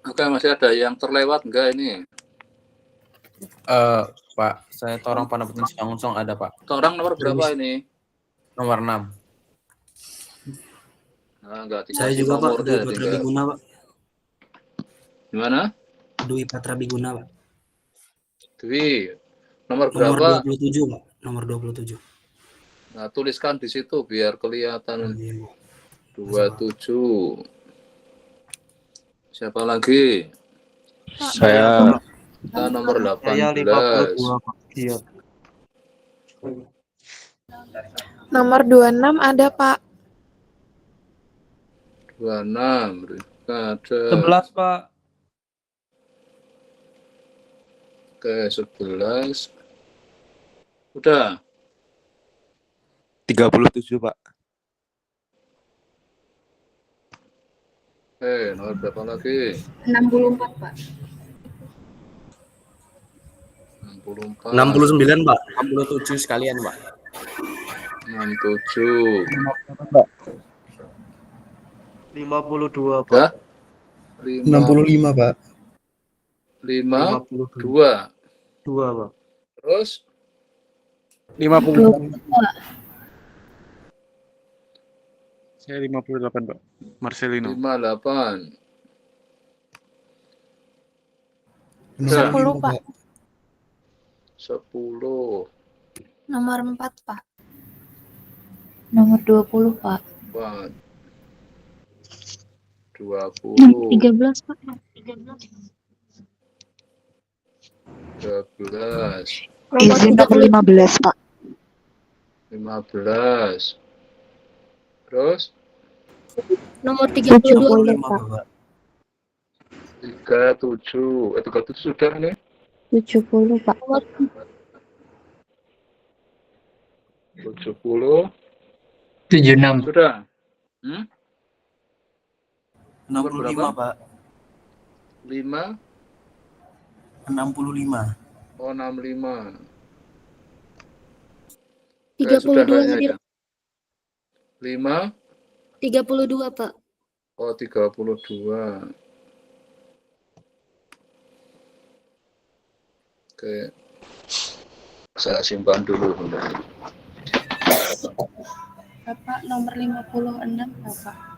Oke, masih ada yang terlewat enggak ini? Pak, saya Torang Panapun Song ada, Pak. Orang nomor berapa ini? Nomor 6. Nah, enggak Saya dikasih juga, Pak. nomornya. Dwi Patra Biguna, Pak. Gimana? Dwi Patra Biguna, Pak. Dwi, nomor Nomor berapa? 27, Pak. Nomor 27. Nah, tuliskan di situ biar kelihatan. Iya. 27. Siapa lagi? Saya Kita nomor 18. saya 52, Pak. Iya. Nomor 26 ada, Pak. 26. Ada. 11, Pak. Oke, 11. Udah. 37, Pak. Nomor berapa lagi? 64, Pak. 64. 69, Pak. 67 sekalian, Pak. 67. 52, Pak. Udah? 65, Pak. 52. 2, Pak. Terus 50. Saya 58, Pak. Marcelino. 58. 10, Pak. 10. Nomor 4, Pak. Nomor 20, Pak. 4. 20. 13, Pak. 13. Izin nomor 15, Pak. 15. Terus Nomor 32, Pak. 37. 37 sudah nih. 70, Pak. 70. 76. Sudah. 65, Pak. 5. 65. Oh, 65. 32 hadir. hadir. 5. 32, Pak. Oh, 32. Oke. Saya simpan dulu. Bapak nomor 56, Bapak.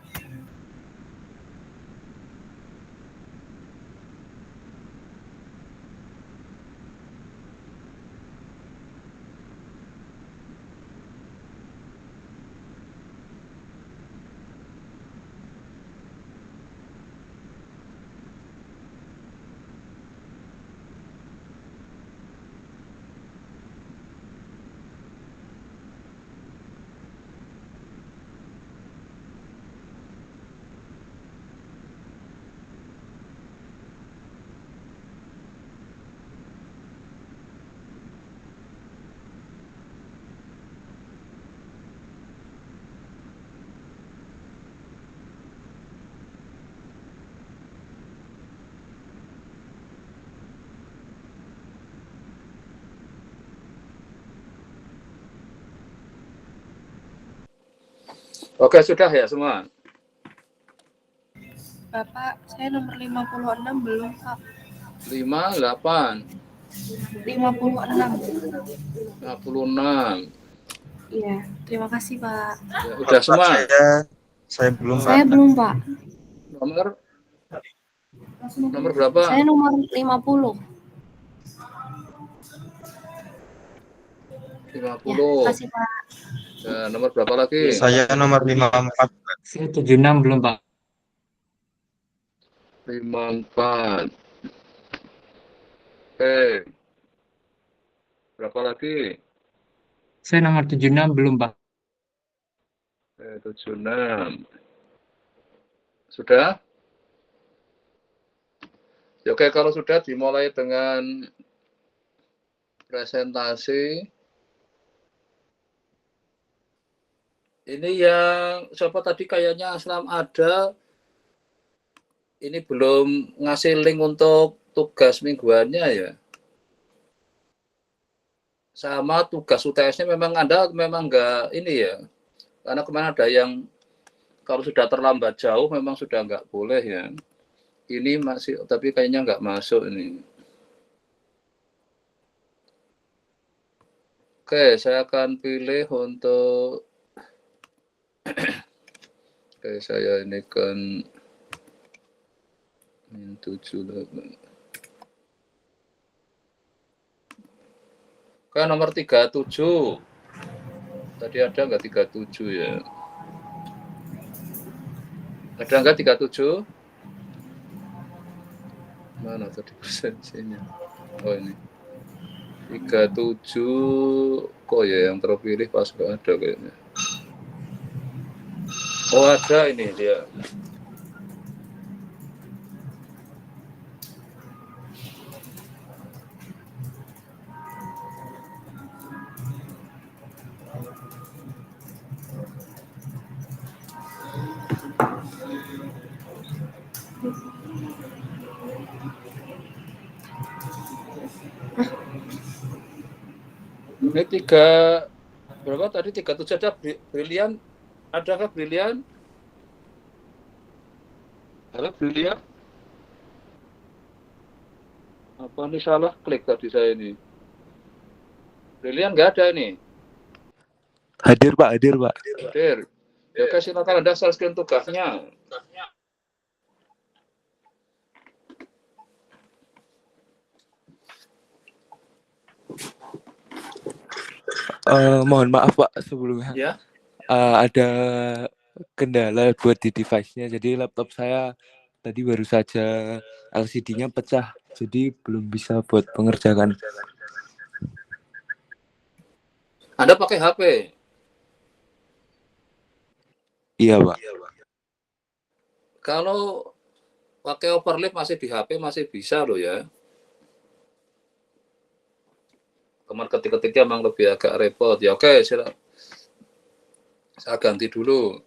Oke, sudah ya semua. Bapak, saya nomor 56 belum, Pak. 58. 56. 56. Iya, terima kasih, Pak. Ya, udah semua. Saya belum, Pak. Saya belum, Pak. Nomor berapa? Saya nomor 50. 50. Ya, kasih, Pak. Ya, nomor berapa lagi? Saya nomor 54. Saya 76 belum, Pak. 54. Oke. Berapa lagi? Saya nomor 76 belum, Pak. 76. Sudah? Ya, oke, kalau sudah dimulai dengan presentasi. Ini yang siapa tadi kayaknya Aslam ada. Ini belum ngasih link untuk tugas mingguannya ya. Sama tugas UTS-nya memang Anda memang enggak ini ya. Karena kemarin ada yang kalau sudah terlambat jauh memang sudah enggak boleh ya. Ini masih, tapi kayaknya nggak masuk ini. Oke, saya akan pilih untuk oke, saya ini kan min 78. Oke, nomor 37. Tadi ada nggak 37 ya? Ada nggak 37? Mana tadi persensinya? Oh ini. 37 kok ya yang terpilih pas nggak ada kayaknya. Oh ada ini dia. Ini berapa tadi 37 ada brilian? Adakah brilian? Halo brilian? Apa ini salah klik tadi saya ini? Brilian nggak ada ini? Hadir Pak, hadir Pak. Hadir. Ya, oke, silakan Anda share screen tugasnya. Mohon maaf Pak sebelumnya. Ya. Ada kendala buat di device-nya. Jadi laptop saya tadi baru saja LCD-nya pecah. Jadi belum bisa buat pengerjaan. Anda pakai HP? Iya Pak. Kalau pakai overlap masih di HP masih bisa loh ya. Kemarin ketik-ketiknya memang lebih agak repot. Ya oke, saya ganti dulu.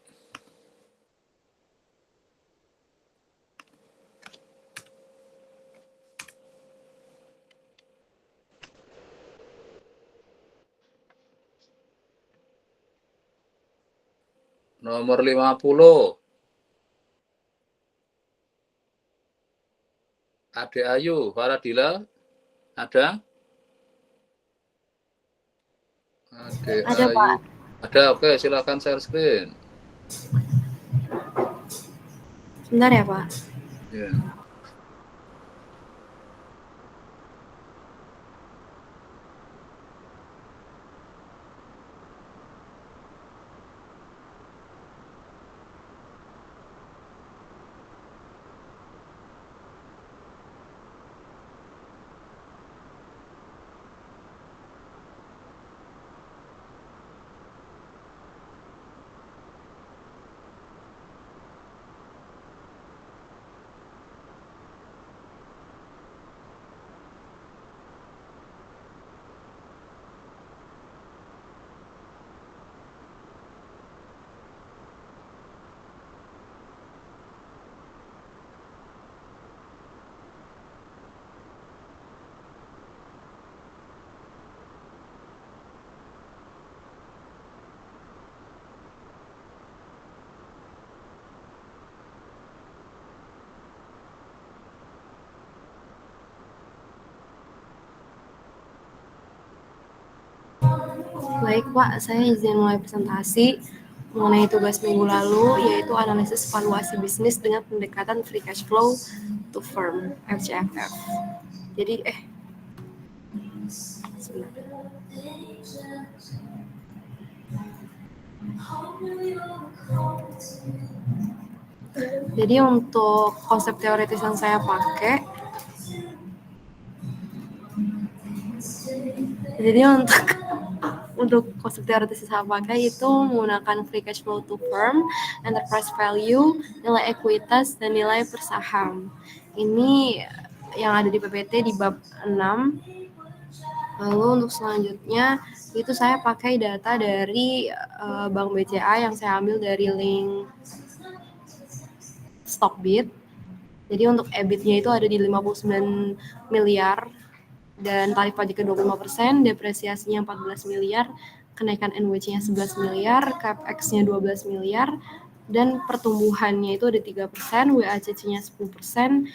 Nomor 50. Ade Ayu, Faradila, ada? Ade Ada, Ayu. Pak. Ada, oke, silakan share screen. Sebentar ya, Pak. Ya. Baik, Pak. Saya izin mulai presentasi mengenai tugas minggu lalu, yaitu analisis valuasi bisnis dengan pendekatan free cash flow to firm, FCFF. Jadi, sebentar. Jadi untuk konsep teoritis yang saya pakai, untuk konsep teoritis yang saya pakai itu menggunakan free cash flow to firm, enterprise value, nilai ekuitas, dan nilai per saham. Ini yang ada di PPT di bab 6. Lalu untuk selanjutnya itu saya pakai data dari Bank BCA yang saya ambil dari link Stockbit. Jadi untuk EBIT-nya itu ada di 59 miliar dan tarif pajaknya 25%, depresiasinya 14 miliar, kenaikan NWC-nya 11 miliar, CapEx-nya 12 miliar, dan pertumbuhannya itu ada 3%, WACC-nya 10%,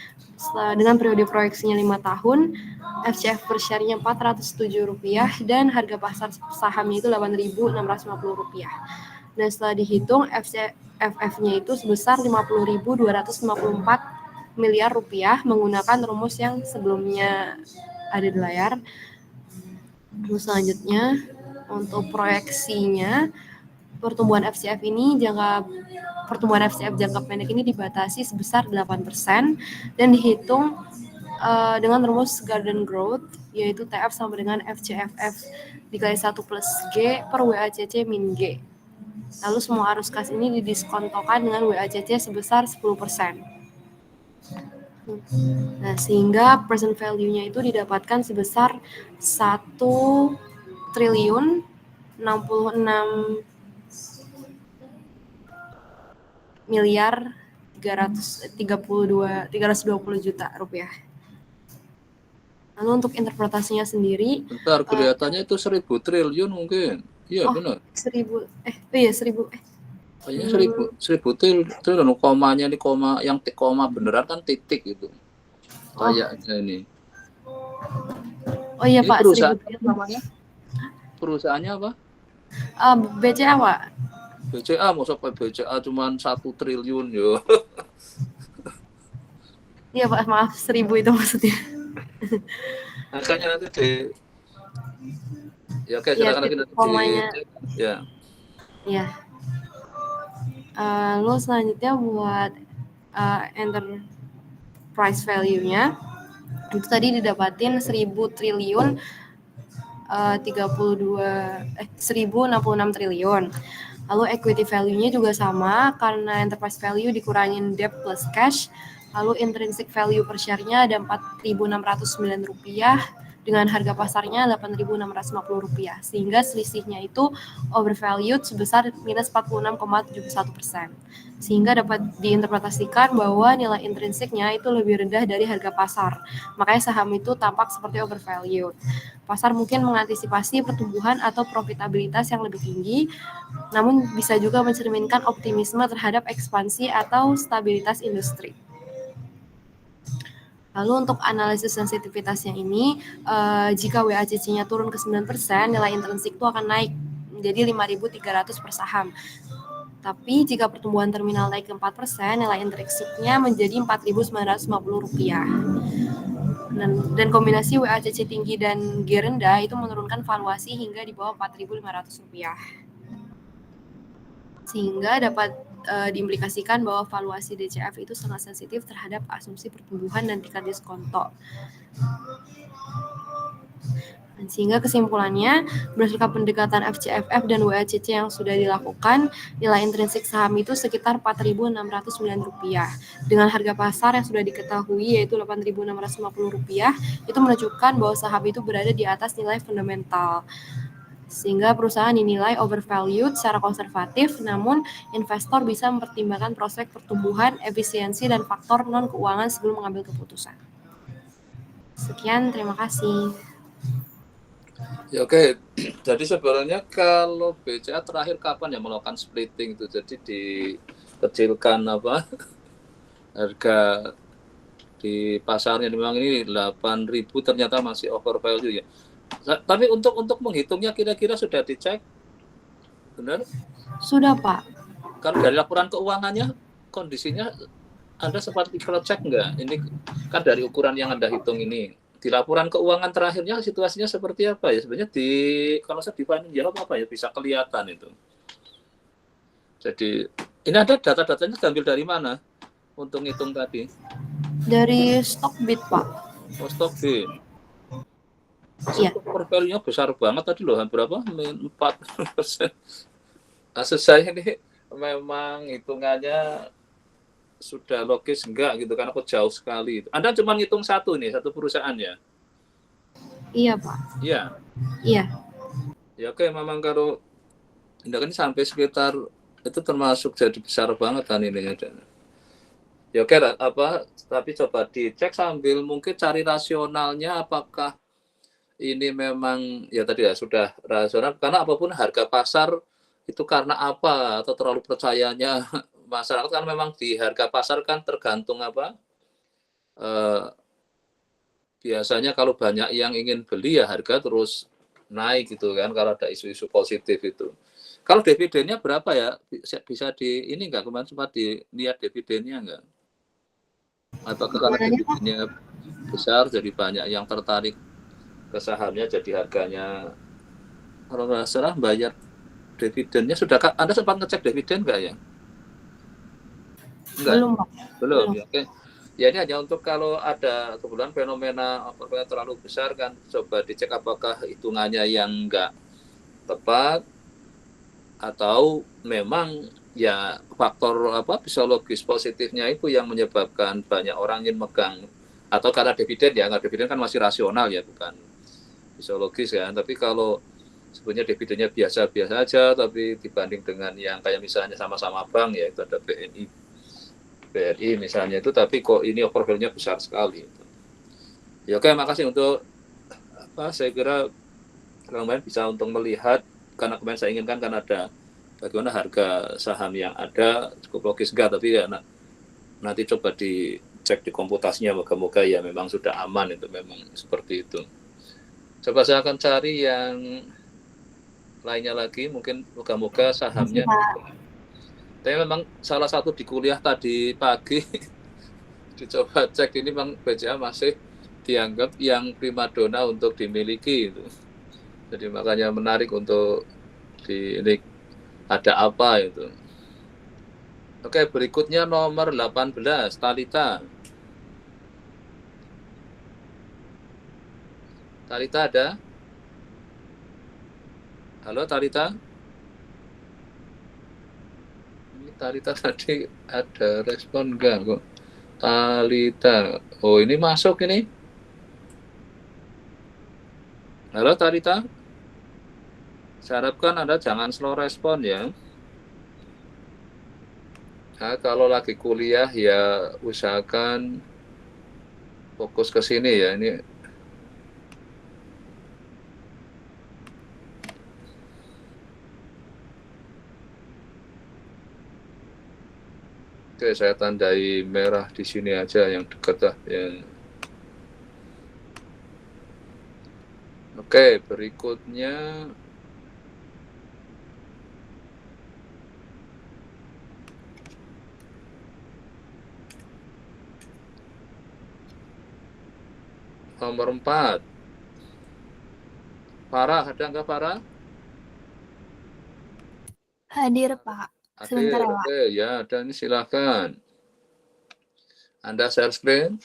dengan periode proyeksinya 5 tahun, FCF per share-nya Rp407, dan harga pasar sahamnya itu Rp8.650. Dan setelah dihitung, FF-nya itu sebesar Rp50.254 miliar menggunakan rumus yang sebelumnya ada di layar. Terus selanjutnya, untuk proyeksinya, pertumbuhan FCF jangka pendek ini dibatasi sebesar 8% dan dihitung dengan rumus Garden Growth, yaitu TF sama dengan FCFF dikali 1 plus G per WACC min G. Lalu semua arus kas ini didiskontokan dengan WACC sebesar 10%. Nah, sehingga present value-nya itu didapatkan sebesar 1.066 miliar 320 juta rupiah. Lalu untuk interpretasinya sendiri, Bentar, kelihatannya itu 1.000 triliun mungkin. Iya, benar. 1000. Kayaknya 1.000 triliun. Komanya ini koma, yang koma beneran kan titik itu. Kayaknya ini. Oh iya Ini Pak, perusahaan 1000 triliun. namanya? Perusahaannya apa? BCA Pak. BCA, mau sampai BCA cuma 1 triliun yo. Iya Pak, maaf 1000 itu maksudnya. Makanya nanti ya oke, Iya, silakan lagi nanti komanya. ya. Iya. Lalu selanjutnya buat enterprise value-nya itu tadi didapatin 1.000 triliun 1.066 triliun. Lalu equity value-nya juga sama karena enterprise value dikurangin debt plus cash. Lalu intrinsic value per share-nya ada Rp4.609 dengan harga pasarnya Rp8.650, sehingga selisihnya itu overvalued sebesar minus 46,71%. Sehingga dapat diinterpretasikan bahwa nilai intrinsiknya itu lebih rendah dari harga pasar. Makanya saham itu tampak seperti overvalued. Pasar mungkin mengantisipasi pertumbuhan atau profitabilitas yang lebih tinggi, namun bisa juga mencerminkan optimisme terhadap ekspansi atau stabilitas industri. Lalu untuk analisis sensitivitasnya ini, jika WACC-nya turun ke 9%, nilai intrinsik itu akan naik menjadi 5.300 per saham. Tapi jika pertumbuhan terminal naik ke 4%, nilai intrinsiknya menjadi Rp4.950. Dan kombinasi WACC tinggi dan G rendah itu menurunkan valuasi hingga di bawah Rp4.500. Sehingga dapat diimplikasikan bahwa valuasi DCF itu sangat sensitif terhadap asumsi pertumbuhan dan tingkat diskonto. Dan sehingga kesimpulannya, berdasarkan pendekatan FCFF dan WACC yang sudah dilakukan, nilai intrinsik saham itu sekitar Rp4.609. Dengan harga pasar yang sudah diketahui yaitu Rp8.650, itu menunjukkan bahwa saham itu berada di atas nilai fundamental. Sehingga perusahaan dinilai overvalued secara konservatif, namun investor bisa mempertimbangkan prospek pertumbuhan, efisiensi, dan faktor non-keuangan sebelum mengambil keputusan. Sekian, terima kasih. Ya oke, jadi sebenarnya kalau BCA terakhir kapan ya melakukan splitting itu, jadi dikecilkan harga di pasarnya, memang ini 8.000 ternyata masih overvalue ya. Tapi untuk menghitungnya kira-kira sudah dicek, benar? Sudah Pak. Kalau dari laporan keuangannya kondisinya Anda sempat cek nggak? Ini kan dari ukuran yang Anda hitung ini. Di laporan keuangan terakhirnya situasinya seperti apa ya? Sebenarnya kalau saya di financial apa ya bisa kelihatan itu. Jadi ini ada data-datanya diambil dari mana untuk ngitung tadi? Dari Stockbit Pak. Oh, Stockbit. Iya. Value-nya besar banget tadi loh, berapa? 4%. Maksud saya ini memang hitungannya sudah logis enggak gitu, karena kok jauh sekali. Anda cuma ngitung satu perusahaan ya? Iya Pak. Iya. Iya. Ya oke, memang kalau ini sampai sekitar itu termasuk jadi besar banget kan ini ya. Ya oke, tapi coba dicek sambil mungkin cari rasionalnya, apakah ini memang ya tadi ya sudah rasional, karena apapun harga pasar itu karena apa, atau terlalu percayanya masyarakat kan memang di harga pasar kan tergantung apa, biasanya kalau banyak yang ingin beli ya harga terus naik gitu kan kalau ada isu-isu positif itu. Kalau dividennya berapa ya? Bisa di ini enggak, kemarin sempat dilihat dividennya enggak? Apakah kalau dividennya besar jadi banyak yang tertarik ke sahamnya, jadi harganya kalau nggak salah bayar dividennya sudah. Anda sempat ngecek dividen enggak ya? Enggak. Belum, Pak. Belum. Ya, oke. Ya ini hanya untuk kalau ada kebetulan fenomena terlalu besar kan, coba dicek apakah hitungannya yang enggak tepat atau memang ya faktor apa psikologis positifnya itu yang menyebabkan banyak orang ingin megang, atau karena dividen ya, karena dividen kan masih rasional ya, bukan psikologis kan. Tapi kalau sebenarnya dividennya biasa-biasa aja, tapi dibanding dengan yang kayak misalnya sama-sama bank ya, itu ada BRI misalnya itu, tapi kok ini overvalue-nya besar sekali. Ya oke, makasih untuk apa, saya kira kemarin bisa untuk melihat, karena kemarin saya inginkan kan ada bagaimana harga saham yang ada cukup logis enggak, tapi ya nanti coba dicek di komputasinya, moga-moga ya memang sudah aman, itu memang seperti itu. Coba saya akan cari yang lainnya lagi, mungkin moga-moga sahamnya. Tapi memang salah satu di kuliah tadi pagi dicoba cek, ini memang BCA masih dianggap yang primadona untuk dimiliki itu. Jadi makanya menarik untuk ini ada apa itu. Oke, berikutnya nomor 18, Talita. Talita ada? Halo Talita? Ini Talita tadi ada respon enggak kok? Talita. Oh, ini masuk ini. Halo Talita? Saya harapkan Anda jangan slow respon ya. Nah, kalau lagi kuliah ya usahakan fokus ke sini ya. Ini oke, saya tandai merah di sini aja yang dekat lah. Yang oke, berikutnya nomor 4. Farah, ada nggak Farah? Hadir, Pak. Sebentar ya, Pak. Oke, ya ada, ini silakan. Anda share screen.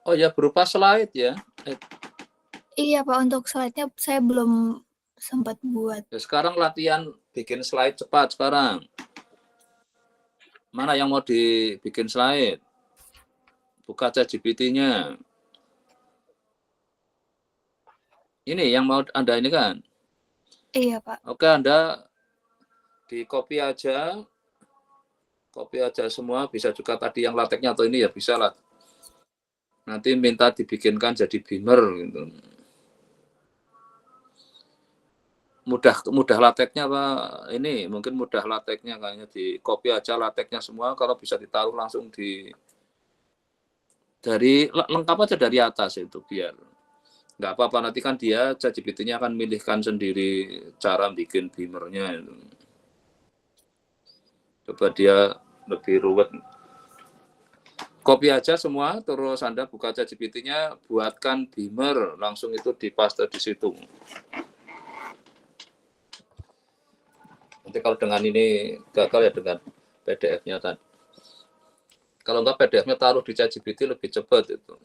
Oh ya, berupa slide ya. Iya, Pak, untuk slide-nya saya belum sempat buat. Ya, sekarang latihan bikin slide cepat sekarang. Mana yang mau dibikin slide? Buka ChatGPT-nya. Ini yang mau Anda ini kan? Iya, Pak. Oke, Anda di copy aja. Copy aja semua, bisa juga tadi yang lateknya atau ini ya bisa lah. Nanti minta dibikinkan jadi beamer gitu. Mudah lateknya Pak, ini mungkin mudah lateknya, kayaknya di copy aja lateknya semua, kalau bisa ditaruh langsung dari lengkap aja dari atas itu, biar nggak apa-apa, nanti kan dia ChatGPT-nya akan milihkan sendiri cara bikin beamernya itu. Coba dia lebih ruwet. Copy aja semua, terus Anda buka ChatGPT-nya, buatkan beamer, langsung itu dipaste di situ. Nanti kalau dengan ini gagal ya dengan PDF-nya tadi. Kalau enggak PDF-nya taruh di ChatGPT lebih cepat itu.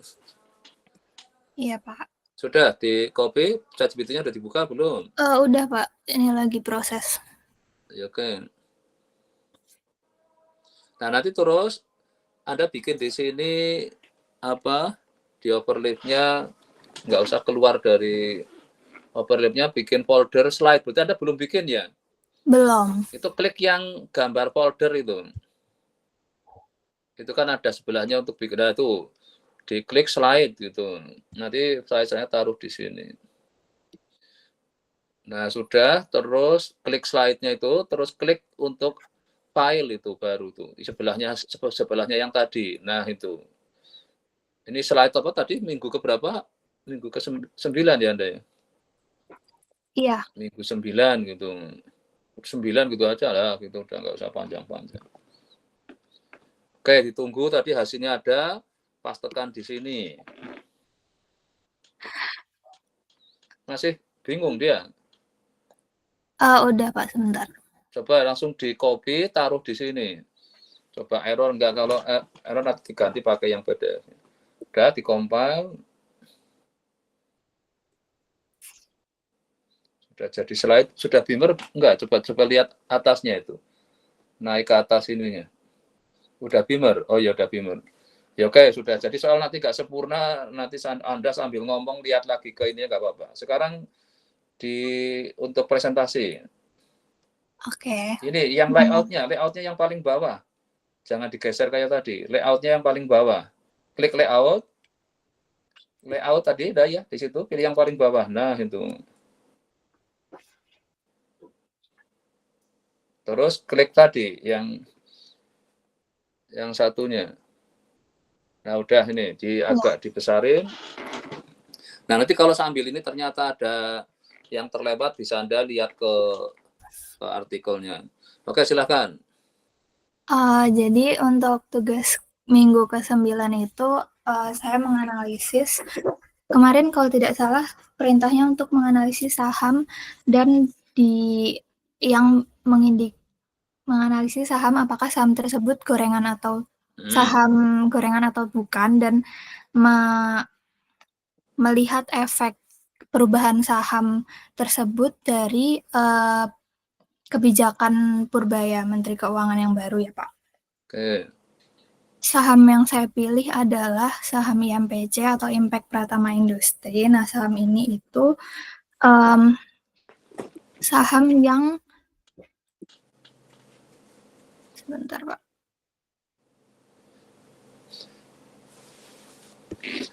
Iya, Pak. Sudah di copy, ChatGPT-nya udah dibuka belum? Udah, Pak. Ini lagi proses. Ya, oke. Nah, nanti terus Anda bikin di sini apa, di overlay-nya nggak usah keluar dari Overlapnya bikin folder slide. Berarti Anda belum bikin ya? Belum. Itu klik yang gambar folder itu. Itu kan ada sebelahnya untuk bikin. Nah, itu diklik slide gitu. Nanti saya taruh di sini. Nah, sudah, terus klik slide-nya itu, terus klik untuk file itu baru tuh. Di sebelahnya yang tadi. Nah, itu. Ini slide apa tadi? Minggu keberapa? Minggu ke-9 ya Anda ya? Iya. Minggu 9 gitu. 9 gitu aja lah, gitu. Udah nggak usah panjang-panjang. Oke, ditunggu tadi hasilnya ada. Pas tekan di sini. Masih bingung dia? Udah Pak, sebentar. Coba langsung di copy, taruh di sini. Coba error enggak, kalau error nanti diganti pakai yang PDF. Udah di compile. Sudah jadi slide, sudah beamer enggak? Coba lihat atasnya itu. Naik ke atas ininya. Udah beamer. Oh ya udah beamer. Ya oke, sudah. Jadi soal nanti enggak sempurna, nanti Anda sambil ngomong lihat lagi ke ini enggak apa-apa. Sekarang untuk presentasi. Oke. Ini yang layoutnya yang paling bawah. Jangan digeser kayak tadi. Layoutnya yang paling bawah. Klik layout. Layout tadi udah ya di situ. Pilih yang paling bawah. Nah itu. Terus klik tadi yang satunya. Nah udah ini agak dibesarin. Nah nanti kalau sambil ini ternyata ada yang terlewat, bisa Anda lihat ke artikelnya. Oke, silakan. Jadi untuk tugas minggu ke-9 itu saya menganalisis, kemarin kalau tidak salah perintahnya untuk menganalisis saham dan yang menganalisis saham apakah saham tersebut gorengan atau saham gorengan atau bukan, dan melihat efek perubahan saham tersebut dari kebijakan Purbaya Menteri Keuangan yang baru ya Pak. Oke. Saham yang saya pilih adalah saham IMPC atau Impact Pratama Industri. Nah, saham ini itu saham yang sebentar Pak.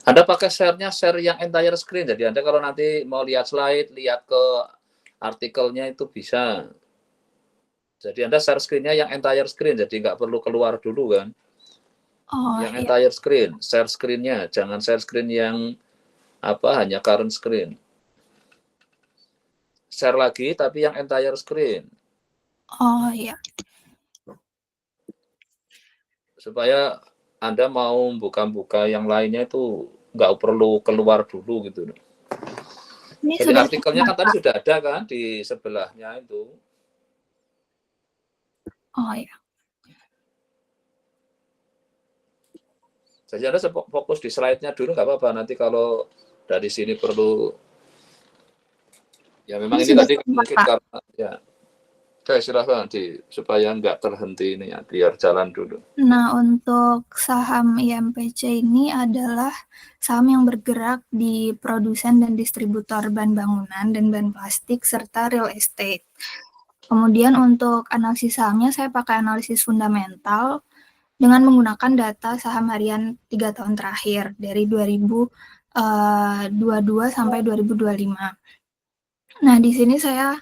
Anda pakai share yang entire screen. Jadi Anda kalau nanti mau lihat slide, lihat ke artikelnya itu bisa. Jadi Anda share screen-nya yang entire screen. Jadi nggak perlu keluar dulu kan. Yang entire screen. Share screen-nya. Jangan share screen yang hanya current screen. Share lagi tapi yang entire screen. Oh iya. Supaya Anda mau buka-buka yang lainnya itu nggak perlu keluar dulu gitu. Ini jadi artikelnya kan tadi sudah ada kan di sebelahnya itu. Oh iya. Jadi Anda fokus di slide-nya dulu nggak apa-apa. Nanti kalau dari sini perlu, ya memang ini tadi mungkin karena ya. Oke, silahkan supaya nggak terhenti ini ya, biar jalan dulu. Nah, untuk saham IMPC ini adalah saham yang bergerak di produsen dan distributor bahan bangunan dan bahan plastik serta real estate. Kemudian untuk analisis sahamnya saya pakai analisis fundamental dengan menggunakan data saham harian 3 tahun terakhir dari 2022 sampai 2025. Nah, di sini saya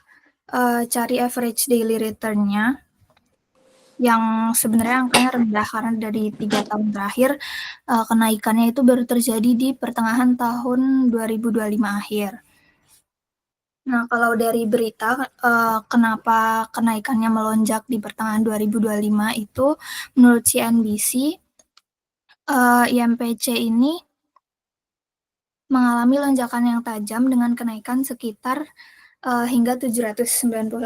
cari average daily return-nya yang sebenarnya angkanya rendah karena dari 3 tahun terakhir kenaikannya itu baru terjadi di pertengahan tahun 2025 akhir. Nah, kalau dari berita kenapa kenaikannya melonjak di pertengahan 2025 itu menurut CNBC IMPC ini mengalami lonjakan yang tajam dengan kenaikan sekitar hingga 798%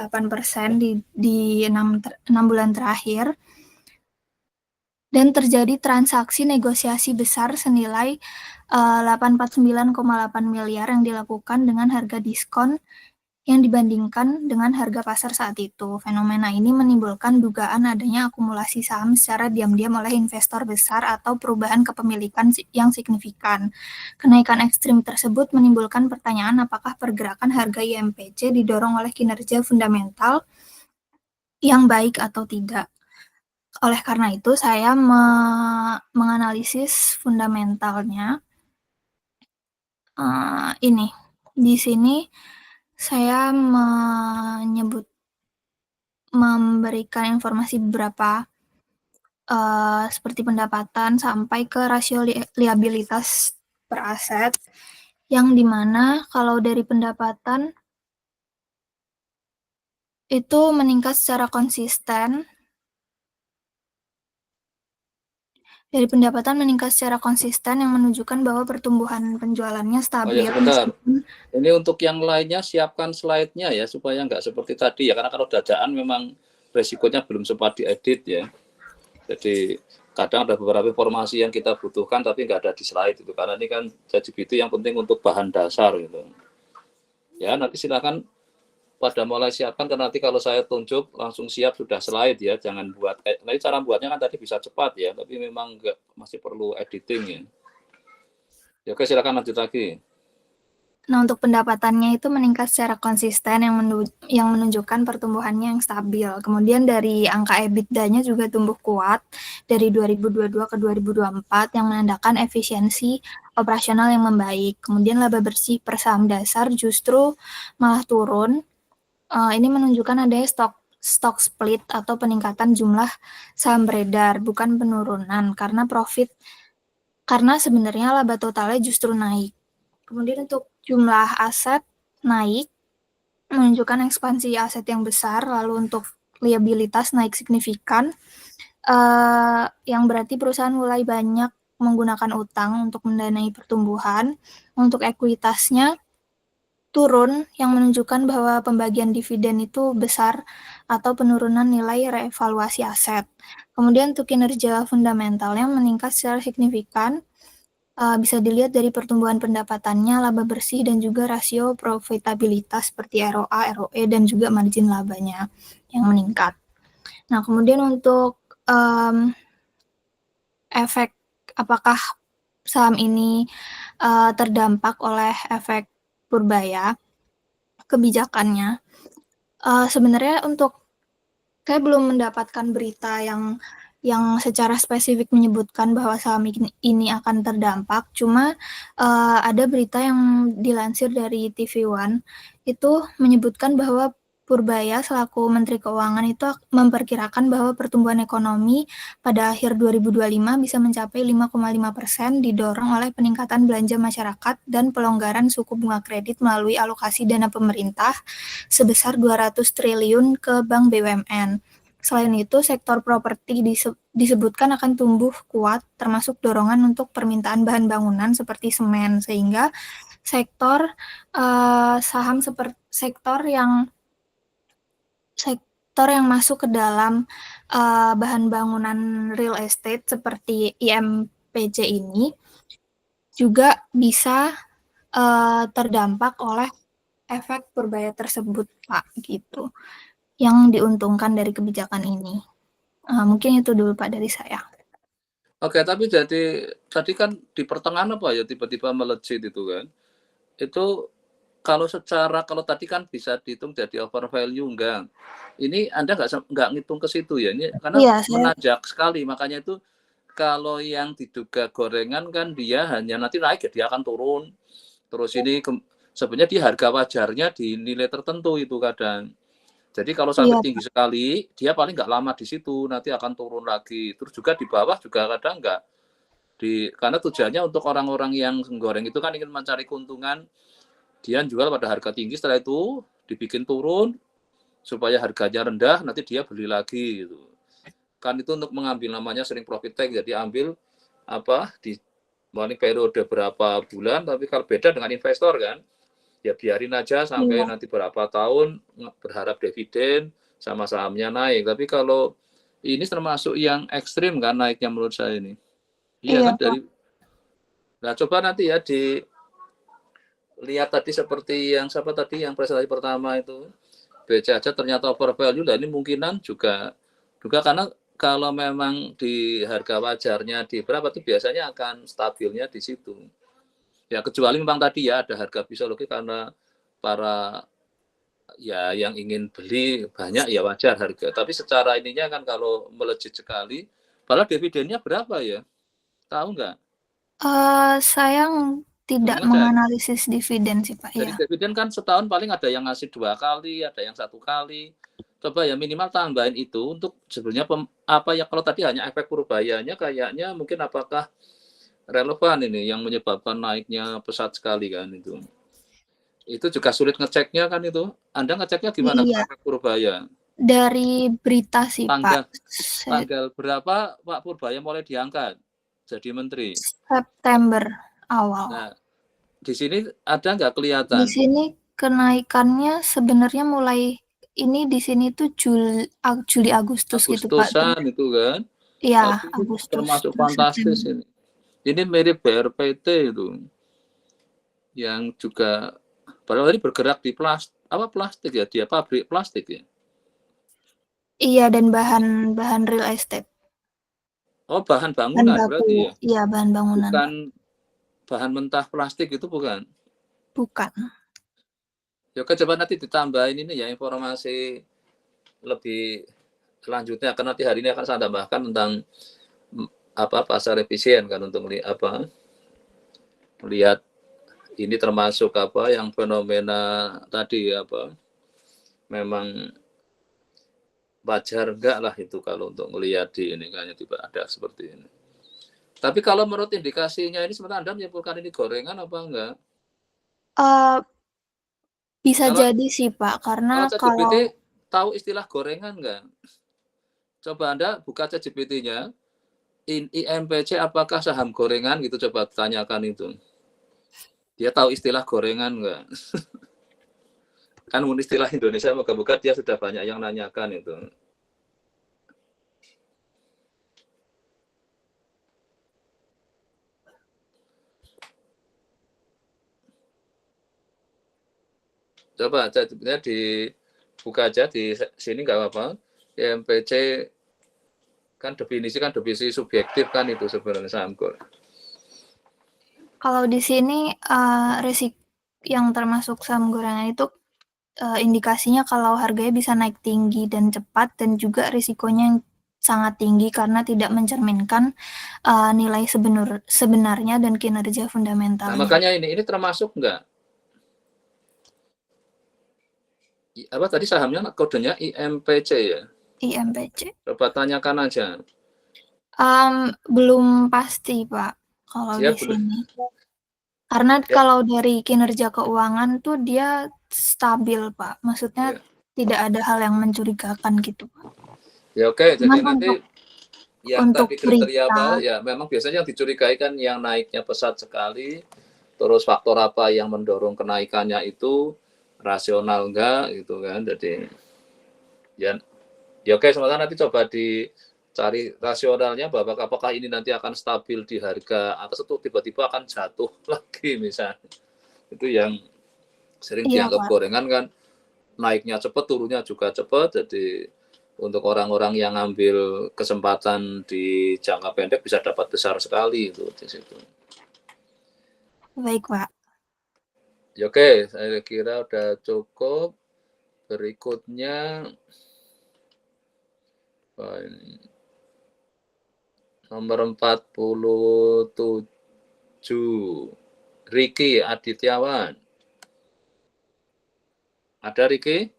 di 6 bulan terakhir, dan terjadi transaksi negosiasi besar senilai 849,8 miliar yang dilakukan dengan harga diskon yang dibandingkan dengan harga pasar saat itu. Fenomena ini menimbulkan dugaan adanya akumulasi saham secara diam-diam oleh investor besar atau perubahan kepemilikan yang signifikan. Kenaikan ekstrim tersebut menimbulkan pertanyaan apakah pergerakan harga IMPC didorong oleh kinerja fundamental yang baik atau tidak. Oleh karena itu, saya menganalisis fundamentalnya. Ini di sini saya memberikan informasi beberapa seperti pendapatan sampai ke rasio liabilitas per aset, yang dimana kalau dari pendapatan itu meningkat secara konsisten. Dari pendapatan meningkat secara konsisten yang menunjukkan bahwa pertumbuhan penjualannya Oh stabil. ya, sebentar. Ini untuk yang lainnya siapkan slide-nya ya, supaya nggak seperti tadi ya. Karena kalau dadaan memang resikonya belum sempat diedit ya. Jadi kadang ada beberapa informasi yang kita butuhkan tapi nggak ada di slide itu. Karena ini kan ChatGPT yang penting untuk bahan dasar gitu. Ya, nanti silakan pada mulai siapkan, karena nanti kalau saya tunjuk langsung siap sudah slide ya, jangan buat. Nanti cara buatnya kan tadi bisa cepat ya, tapi memang masih perlu editing ya. Ya, oke, silakan lanjut lagi. Nah, untuk pendapatannya itu meningkat secara konsisten yang menunjukkan pertumbuhannya yang stabil. Kemudian dari angka EBITDA-nya juga tumbuh kuat dari 2022 ke 2024 yang menandakan efisiensi operasional yang membaik. Kemudian laba bersih per saham dasar justru malah turun. Ini menunjukkan adanya stock split atau peningkatan jumlah saham beredar, bukan penurunan karena sebenarnya laba totalnya justru naik. Kemudian untuk jumlah aset naik, menunjukkan ekspansi aset yang besar, lalu untuk liabilitas naik signifikan, yang berarti perusahaan mulai banyak menggunakan utang untuk mendanai pertumbuhan. Untuk ekuitasnya turun, yang menunjukkan bahwa pembagian dividen itu besar atau penurunan nilai reevaluasi aset. Kemudian untuk kinerja fundamentalnya meningkat secara signifikan, bisa dilihat dari pertumbuhan pendapatannya, laba bersih, dan juga rasio profitabilitas seperti ROA, ROE, dan juga margin labanya yang meningkat. Nah, kemudian untuk efek apakah saham ini terdampak oleh efek purbaya kebijakannya, sebenarnya saya belum mendapatkan berita yang secara spesifik menyebutkan bahwa saham ini akan terdampak. Cuma ada berita yang dilansir dari TV One itu menyebutkan bahwa Purbaya selaku Menteri Keuangan itu memperkirakan bahwa pertumbuhan ekonomi pada akhir 2025 bisa mencapai 5,5% didorong oleh peningkatan belanja masyarakat dan pelonggaran suku bunga kredit melalui alokasi dana pemerintah sebesar 200 triliun ke Bank BUMN. Selain itu, sektor properti disebutkan akan tumbuh kuat, termasuk dorongan untuk permintaan bahan bangunan seperti semen, sehingga sektor saham seperti sektor yang masuk ke dalam bahan bangunan real estate seperti IMPC ini juga bisa terdampak oleh efek purbaya tersebut, Pak, gitu, yang diuntungkan dari kebijakan ini. Mungkin itu dulu, Pak, dari saya. Oke, tapi jadi tadi kan di pertengahan apa ya tiba-tiba melejit itu kan? Itu kalau tadi kan bisa dihitung jadi over value enggak? Ini Anda nggak ngitung ke situ ya? Ini karena menanjak sekali, makanya itu kalau yang diduga gorengan kan dia hanya nanti naik ya dia akan turun. Terus ini sebenarnya di harga wajarnya di nilai tertentu itu kadang. Jadi kalau sampai tinggi sekali, dia paling nggak lama di situ, nanti akan turun lagi. Terus juga di bawah juga kadang nggak. Karena tujuannya untuk orang-orang yang goreng itu kan ingin mencari keuntungan, dia jual pada harga tinggi, setelah itu dibikin turun, supaya harganya rendah, nanti dia beli lagi. Gitu. Kan itu untuk mengambil namanya sering profit take, jadi ambil di periode berapa bulan, tapi kalau beda dengan investor kan, ya biarin aja sampai nanti berapa tahun berharap dividen sama sahamnya naik. Tapi kalau ini termasuk yang ekstrim kan naiknya menurut saya ini. Iya kan dari. Nah coba nanti ya lihat tadi seperti yang siapa tadi yang presentasi pertama itu BC aja ternyata over value, lah ini mungkinan juga karena kalau memang di harga wajarnya di berapa itu biasanya akan stabilnya di situ. Ya kecuali memang tadi ya ada harga psikologi karena para ya yang ingin beli banyak ya wajar harga. Tapi secara ininya kan kalau melejit sekali, padahal dividennya berapa ya? Tahu nggak? Saya tidak Ngecek. menganalisis dividen sih Pak. Jadi Ya. dividen kan setahun paling ada yang ngasih 2 kali, ada yang 1 kali. Coba ya minimal tambahin itu untuk sebenarnya apa ya kalau tadi hanya efek purbayanya kayaknya mungkin apakah relevan ini yang menyebabkan naiknya pesat sekali kan itu. Itu juga sulit ngeceknya kan itu. Anda ngeceknya gimana Iya. efek purbaya? Dari berita sih Pak. Tanggal berapa Pak Purbaya mulai diangkat jadi menteri? September awal. Nah, di sini ada nggak kelihatan? Di sini kenaikannya sebenarnya mulai ini di sini tuh Juli Agustus gitu Pak. Agustusan itu kan? Iya, Tapi Agustus. termasuk fantastis ini. Ini mirip BRPT itu, yang juga padahal ini bergerak di plastik ya, dia pabrik plastik ya. Iya, dan bahan real estate. Oh, bahan bangunan berarti ya? Iya, bahan bangunan. Bukan bahan mentah plastik itu bukan? Bukan. Ya, coba nanti ditambahin ini ya informasi lebih selanjutnya, karena nanti hari ini akan saya tambahkan tentang pasar efisien kan untuk melihat ini termasuk yang fenomena tadi memang wajar enggak lah itu kalau untuk melihat di ini kayaknya tiba ada seperti ini. Tapi kalau menurut indikasinya ini sebenarnya Anda menyimpulkan ini gorengan apa enggak? Bisa jadi sih Pak, karena kalau tahu istilah gorengan enggak? Coba Anda buka ChatGPT-nya, IMPC apakah saham gorengan gitu, coba tanyakan itu. Dia tahu istilah gorengan enggak? Kan istilah Indonesia moga-moga dia sudah banyak yang nanyakan itu. Coba ChatGPT dibuka aja di sini nggak apa-apa. IMPC kan definisi subjektif kan itu sebenarnya saham gorengan. Kalau di sini risiko yang termasuk saham gorengan itu indikasinya kalau harganya bisa naik tinggi dan cepat, dan juga risikonya yang sangat tinggi karena tidak mencerminkan nilai sebenarnya dan kinerja fundamentalnya. Nah, makanya ini termasuk enggak? Apa tadi sahamnya kodenya IMPC ya? IMPC. Coba tanyakan aja. Belum pasti Pak kalau di sini. Karena kalau dari kinerja keuangan tuh dia stabil Pak. Maksudnya tidak ada hal yang mencurigakan gitu Pak. Ya oke, jadi nanti yang tadi kriteria apa ya memang biasanya yang dicurigai kan yang naiknya pesat sekali, terus faktor apa yang mendorong kenaikannya itu rasional enggak gitu kan. Jadi ya oke, sementara nanti coba dicari rasionalnya bahwa apakah ini nanti akan stabil di harga atas atau tiba-tiba akan jatuh lagi misalnya. Itu yang sering dianggap gorengan kan, naiknya cepat, turunnya juga cepat. Jadi untuk orang-orang yang ngambil kesempatan di jangka pendek bisa dapat besar sekali itu di situ. Baik Pak. Ya, oke, saya kira udah cukup. Berikutnya nomor 47, Riki Adityawan. Ada Riki?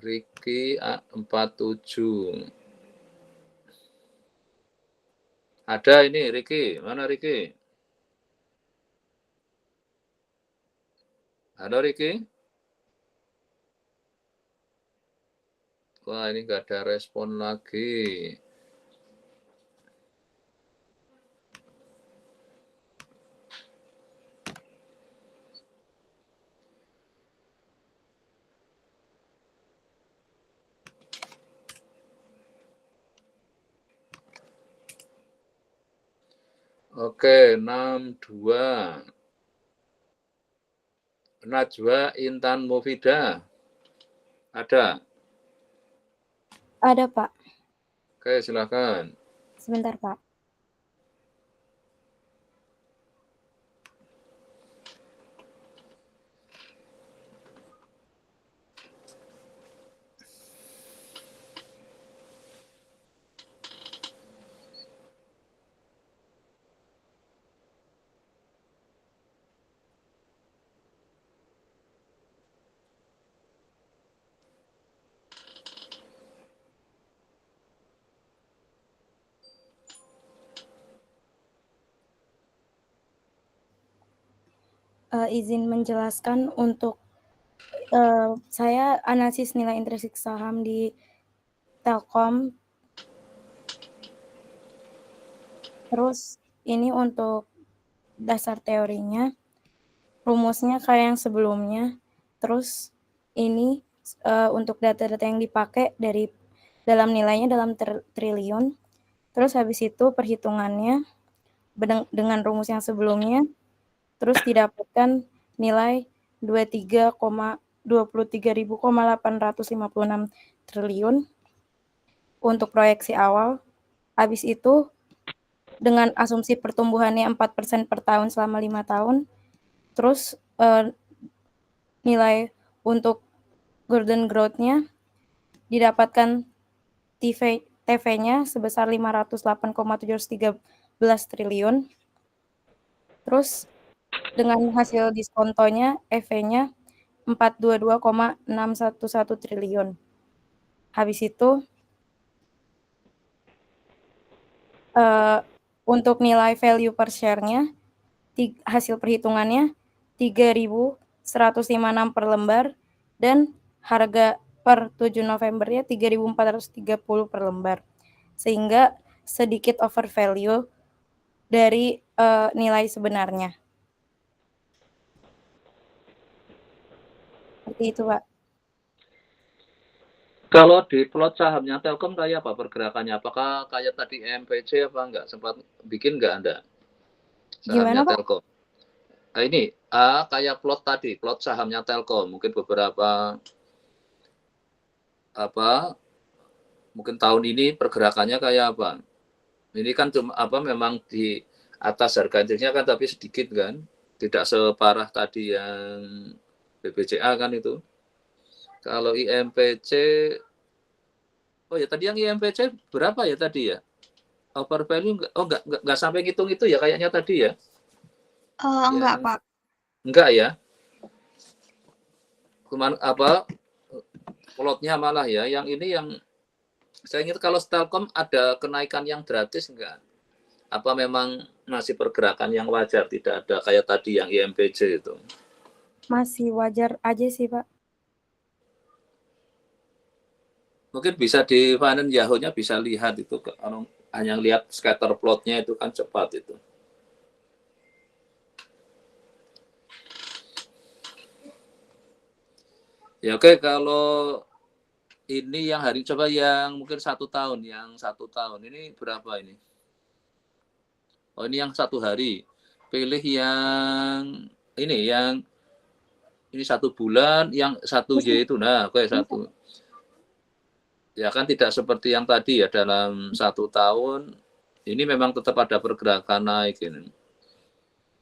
Riki 47. Ada ini Riki, mana Riki? Halo Riki? Wah, ini nggak ada respon lagi. Oke, 62. Najwa Intan Mufida. Ada? Ada, Pak. Oke, silakan. Sebentar, Pak. Izin menjelaskan untuk saya analisis nilai intrinsik saham di Telkom. Terus ini untuk dasar teorinya, rumusnya kayak yang sebelumnya. Terus ini untuk data-data yang dipakai dari dalam nilainya dalam triliun. Terus habis itu perhitungannya dengan rumus yang sebelumnya. Terus didapatkan nilai 23.856 triliun untuk proyeksi awal. Habis itu dengan asumsi pertumbuhannya 4% per tahun selama 5 tahun. Terus nilai untuk golden growth-nya didapatkan TV-nya sebesar 508,713 triliun. Terus dengan hasil diskontonya EV-nya 422,611 triliun. Habis itu untuk nilai value per share-nya hasil perhitungannya 3.156 per lembar dan harga per 7 November-nya 3.430 per lembar. Sehingga sedikit over value dari nilai sebenarnya. Seperti itu, Pak. Kalau di plot sahamnya Telkom kayak apa pergerakannya? Apakah kayak tadi MPC apa enggak? Sempat bikin enggak Anda? Sahamnya Gimana, Pak? Telkom. Nah, ini kayak plot tadi, plot sahamnya Telkom. Mungkin beberapa mungkin tahun ini pergerakannya kayak apa? Ini kan cuma memang di atas harga indeksnya kan tapi sedikit kan, tidak separah tadi yang BBCA kan itu. Kalau IMPC, oh ya tadi yang IMPC berapa ya tadi ya? Over value enggak sampai ngitung itu ya kayaknya tadi ya? Enggak, Pak. Enggak ya? Cuman plotnya malah ya, yang ini yang saya ingat kalau Telkom ada kenaikan yang gratis enggak? Apa memang masih pergerakan yang wajar, tidak ada kayak tadi yang IMPC itu? Masih wajar aja sih, Pak. Mungkin bisa di Finance Yahoo-nya bisa lihat itu, kalau hanya lihat scatter plotnya itu kan cepat itu. Ya oke, kalau ini yang hari coba yang mungkin 1 tahun, ini berapa ini? Oh ini yang 1 hari. Pilih yang ini 1 bulan, yang 1Y itu, nah oke 1. Ya kan tidak seperti yang tadi ya dalam 1 tahun. Ini memang tetap ada pergerakan naik ini.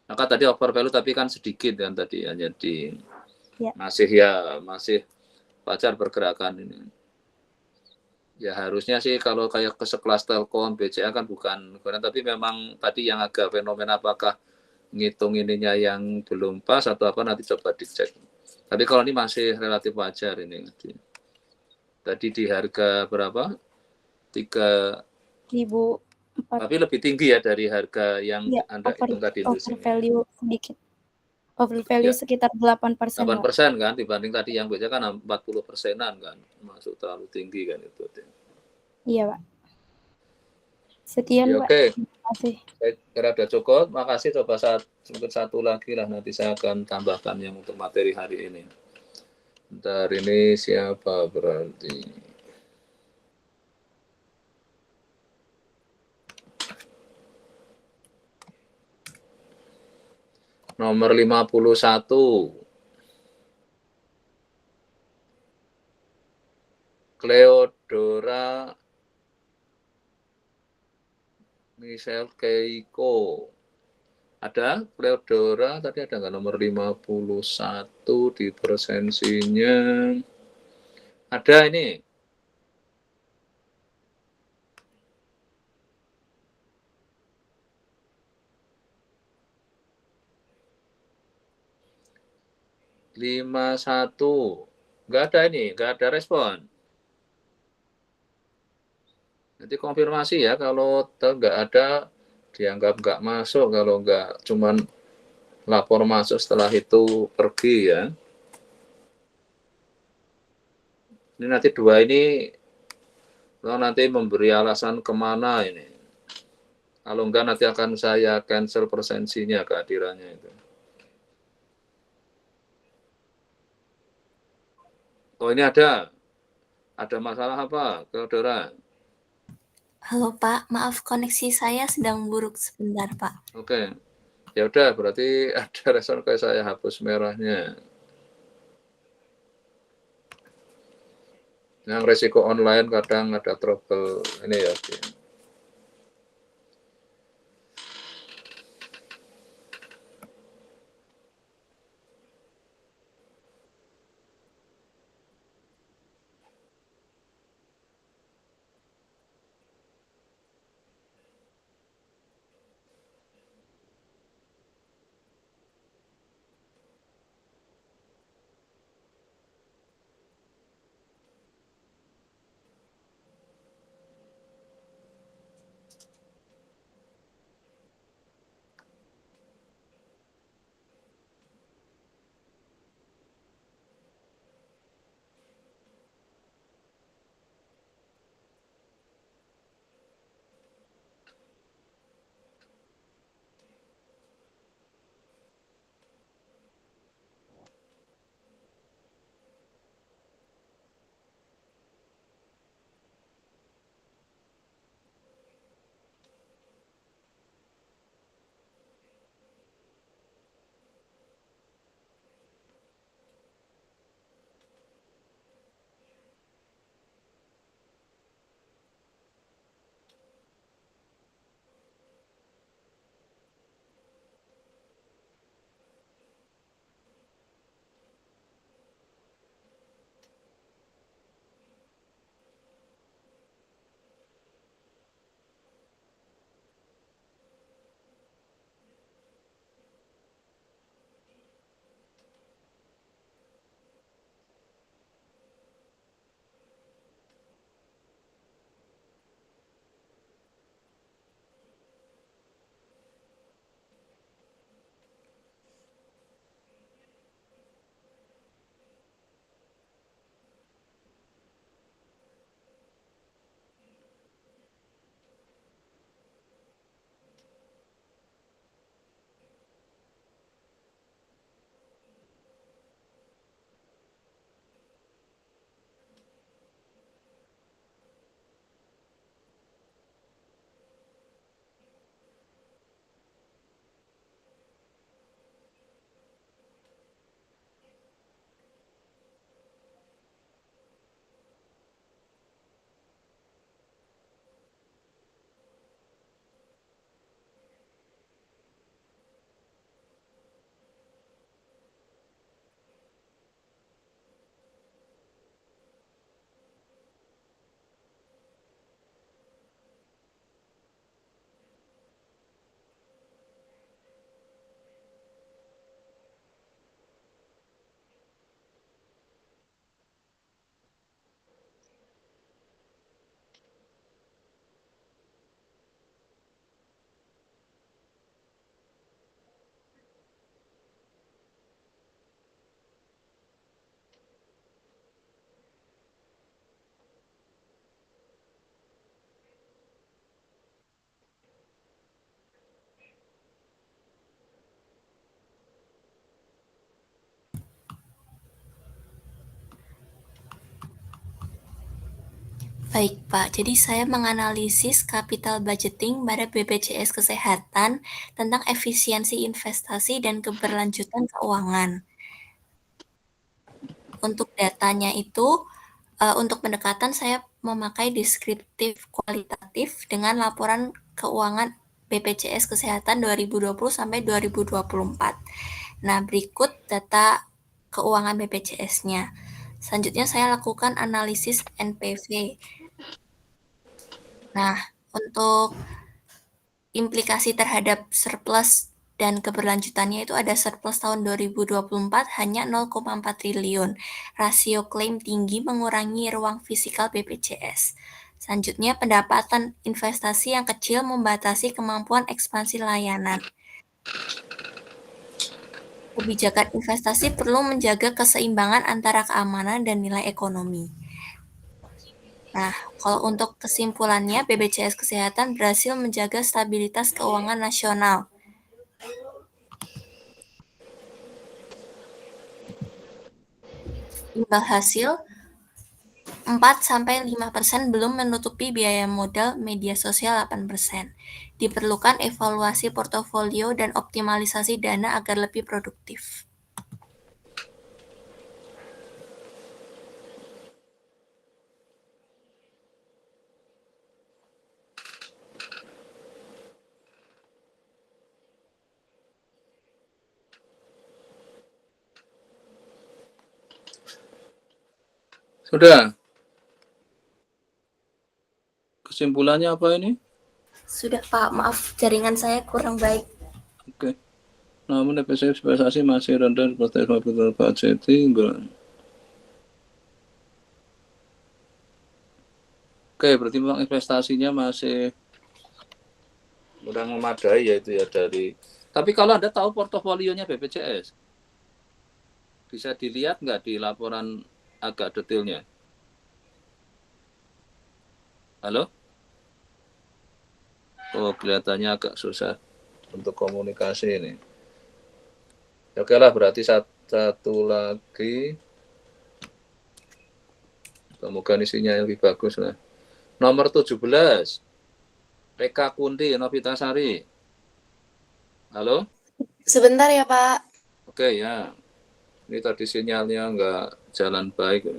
Maka tadi over value tapi kan sedikit kan tadi ya, jadi masih wajar pergerakan ini. Ya harusnya sih kalau kayak sekelas Telkom, BCA kan bukan, tapi memang tadi yang agak fenomena apakah ngitung ininya yang belum pas atau apa nanti coba dicek. Tapi kalau ini masih relatif wajar ini. Tadi di harga berapa? 3.004. Tapi lebih tinggi ya dari harga yang Anda hitung tadi itu. Over value sedikit. Over value Ya. sekitar 8%. 8% kan dibanding tadi yang biasa kan 40%-an kan. Masuk terlalu tinggi kan itu. Iya, Pak. Sekian, ya, Pak. Oke. Terima kasih. Saya kira sudah cukup. Makasih. Coba mungkin 1 lagi lah. Nanti saya akan tambahkan yang untuk materi hari ini. Bentar, ini siapa berarti? Nomor 51. Cleodora Michelle Keiko. Ada Cleodora, tadi ada nggak nomor 51 di presensinya? Ada ini. Lima satu, nggak ada ini, nggak ada respon. Nanti konfirmasi ya, kalau nggak ada dianggap nggak masuk, kalau nggak cuman lapor masuk setelah itu pergi ya. Ini nanti dua ini nanti memberi alasan kemana ini. Kalau enggak nanti akan saya cancel presensinya, kehadirannya itu. Oh ini ada masalah apa, Cleodora? Halo Pak, maaf koneksi saya sedang buruk sebentar Pak. Oke, ya udah berarti ada respon kayak saya hapus merahnya. Yang resiko online kadang ada trouble ini ya. Baik Pak, jadi saya menganalisis capital budgeting pada BPJS Kesehatan tentang efisiensi investasi dan keberlanjutan keuangan. Untuk datanya itu Untuk pendekatan saya memakai deskriptif kualitatif dengan laporan keuangan BPJS Kesehatan 2020 sampai 2024. Nah, berikut data keuangan BPJS-nya. Selanjutnya saya lakukan analisis NPV. Nah, untuk implikasi terhadap surplus dan keberlanjutannya itu ada surplus tahun 2024 hanya 0,4 triliun. Rasio klaim tinggi mengurangi ruang fiskal BPJS. Selanjutnya, pendapatan investasi yang kecil membatasi kemampuan ekspansi layanan. Kebijakan investasi perlu menjaga keseimbangan antara keamanan dan nilai ekonomi. Nah, kalau untuk kesimpulannya, BPJS Kesehatan berhasil menjaga stabilitas keuangan nasional. Imbal hasil 4-5% belum menutupi biaya modal media sosial 8%. Diperlukan evaluasi portofolio dan optimalisasi dana agar lebih produktif. Sudah. Kesimpulannya apa ini? Sudah Pak, maaf jaringan saya kurang baik. Oke. Namun efisiensi investasi masih rendah seperti capital budgeting. Oke, berarti memang investasinya masih kurang memadai ya itu ya dari. Tapi kalau Anda tahu portofolionya BPJS, bisa dilihat nggak di laporan agak detailnya? Halo? Oh, kelihatannya agak susah untuk komunikasi ini. Oke lah, berarti satu lagi. Semoga isinya yang lebih bagus lah. Nomor 17. Reka Kunti, Novitasari. Halo? Sebentar ya, Pak. Oke ya. Ini tadi sinyalnya nggak jalan baik.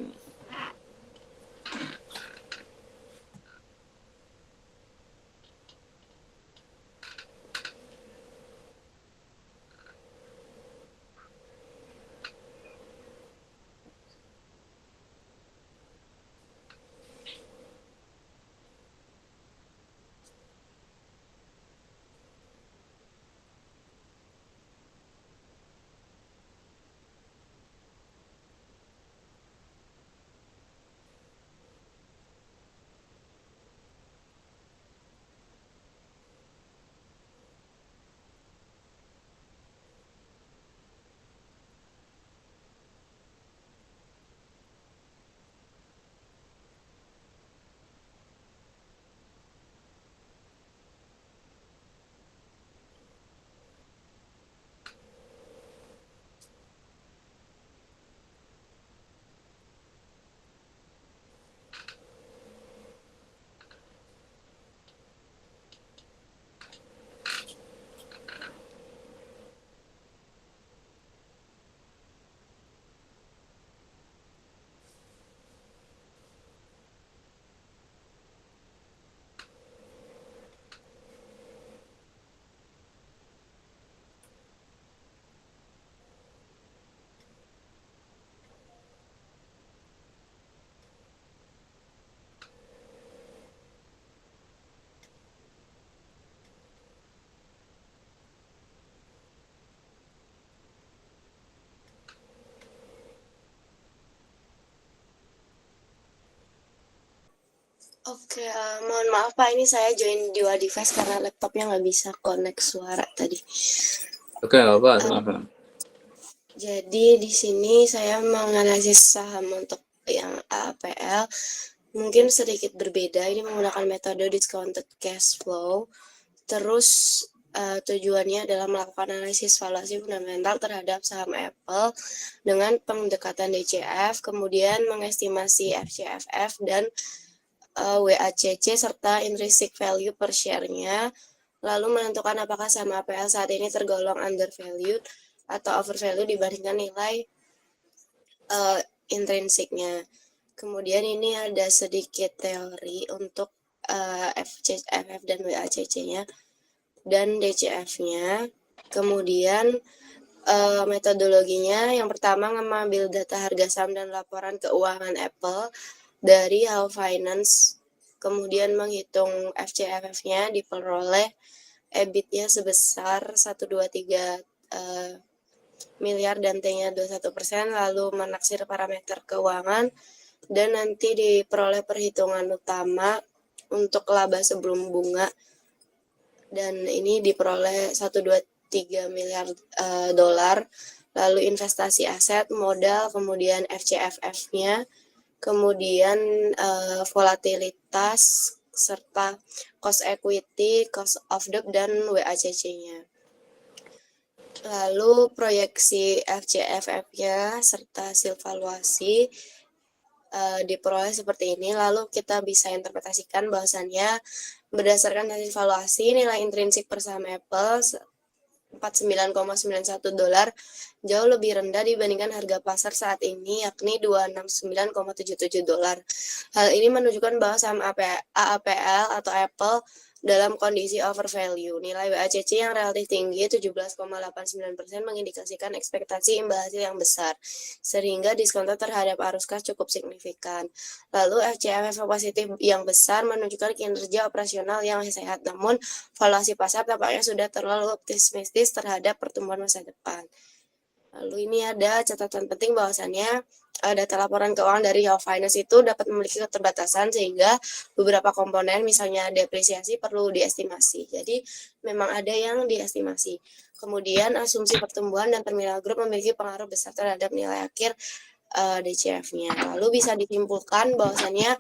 Oke, mohon maaf Pak, ini saya join dua device karena laptopnya nggak bisa connect suara tadi. Oke, apa? Silakan. Jadi di sini saya menganalisis saham untuk yang APL mungkin sedikit berbeda. Ini menggunakan metode discounted cash flow. Terus tujuannya adalah melakukan analisis valuasi fundamental terhadap saham Apple dengan pendekatan DCF, kemudian mengestimasi FCFF dan WACC serta intrinsic value per share-nya, lalu menentukan apakah saham APL saat ini tergolong undervalued atau overvalued dibandingkan nilai intrinsiknya. Kemudian ini ada sedikit teori untuk FF dan WACC-nya dan DCF-nya. Kemudian metodologinya yang pertama mengambil data harga saham dan laporan keuangan Apple dari How Finance, kemudian menghitung FCFF-nya diperoleh EBIT-nya sebesar 123 miliar dan T-nya 21%, lalu menaksir parameter keuangan dan nanti diperoleh perhitungan utama untuk laba sebelum bunga, dan ini diperoleh 123 miliar dolar, lalu investasi aset, modal, kemudian FCFF-nya, kemudian volatilitas, serta cost equity, cost of debt, dan WACC-nya. Lalu proyeksi FCFF-nya serta hasil valuasi diperoleh seperti ini. Lalu kita bisa interpretasikan bahwasannya berdasarkan hasil valuasi nilai intrinsik per saham Apple 49,91 dolar jauh lebih rendah dibandingkan harga pasar saat ini, yakni 269,77 dolar. Hal ini menunjukkan bahwa saham AAPL atau Apple dalam kondisi overvalue. Nilai WACC yang relatif tinggi 17,89% mengindikasikan ekspektasi imbal hasil yang besar, sehingga diskonto terhadap arus kas cukup signifikan. Lalu FCFF positif yang besar menunjukkan kinerja operasional yang sehat, namun valuasi pasar tampaknya sudah terlalu optimistis terhadap pertumbuhan masa depan. Lalu ini ada catatan penting bahwasannya data laporan keuangan dari How Finance itu dapat memiliki keterbatasan sehingga beberapa komponen misalnya depresiasi perlu diestimasi. Jadi memang ada yang diestimasi. Kemudian asumsi pertumbuhan dan terminal grup memiliki pengaruh besar terhadap nilai akhir DCF-nya. Lalu bisa disimpulkan bahwasannya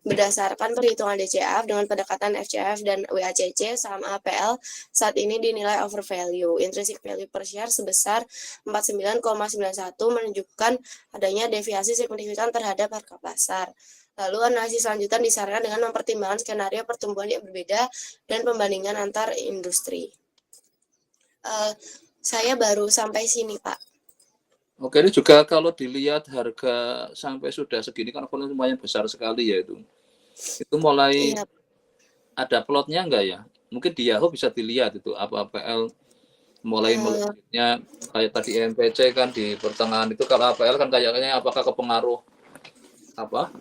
berdasarkan perhitungan DCF dengan pendekatan FCF dan WACC, saham APL saat ini dinilai overvalue. Intrinsic value per share sebesar 49,91 menunjukkan adanya deviasi signifikan terhadap harga pasar. Lalu analisis lanjutan disarankan dengan mempertimbangkan skenario pertumbuhan yang berbeda dan pembandingan antar industri. Saya baru sampai sini, Pak. Oke, ini juga kalau dilihat harga sampai sudah segini kan volume lumayan besar sekali ya itu. Itu mulai ada plotnya enggak ya? Mungkin di Yahoo bisa dilihat itu apa APL mulai melejitnya kayak tadi MPC kan di pertengahan itu. Kalau APL kan kayaknya apakah kepengaruh apa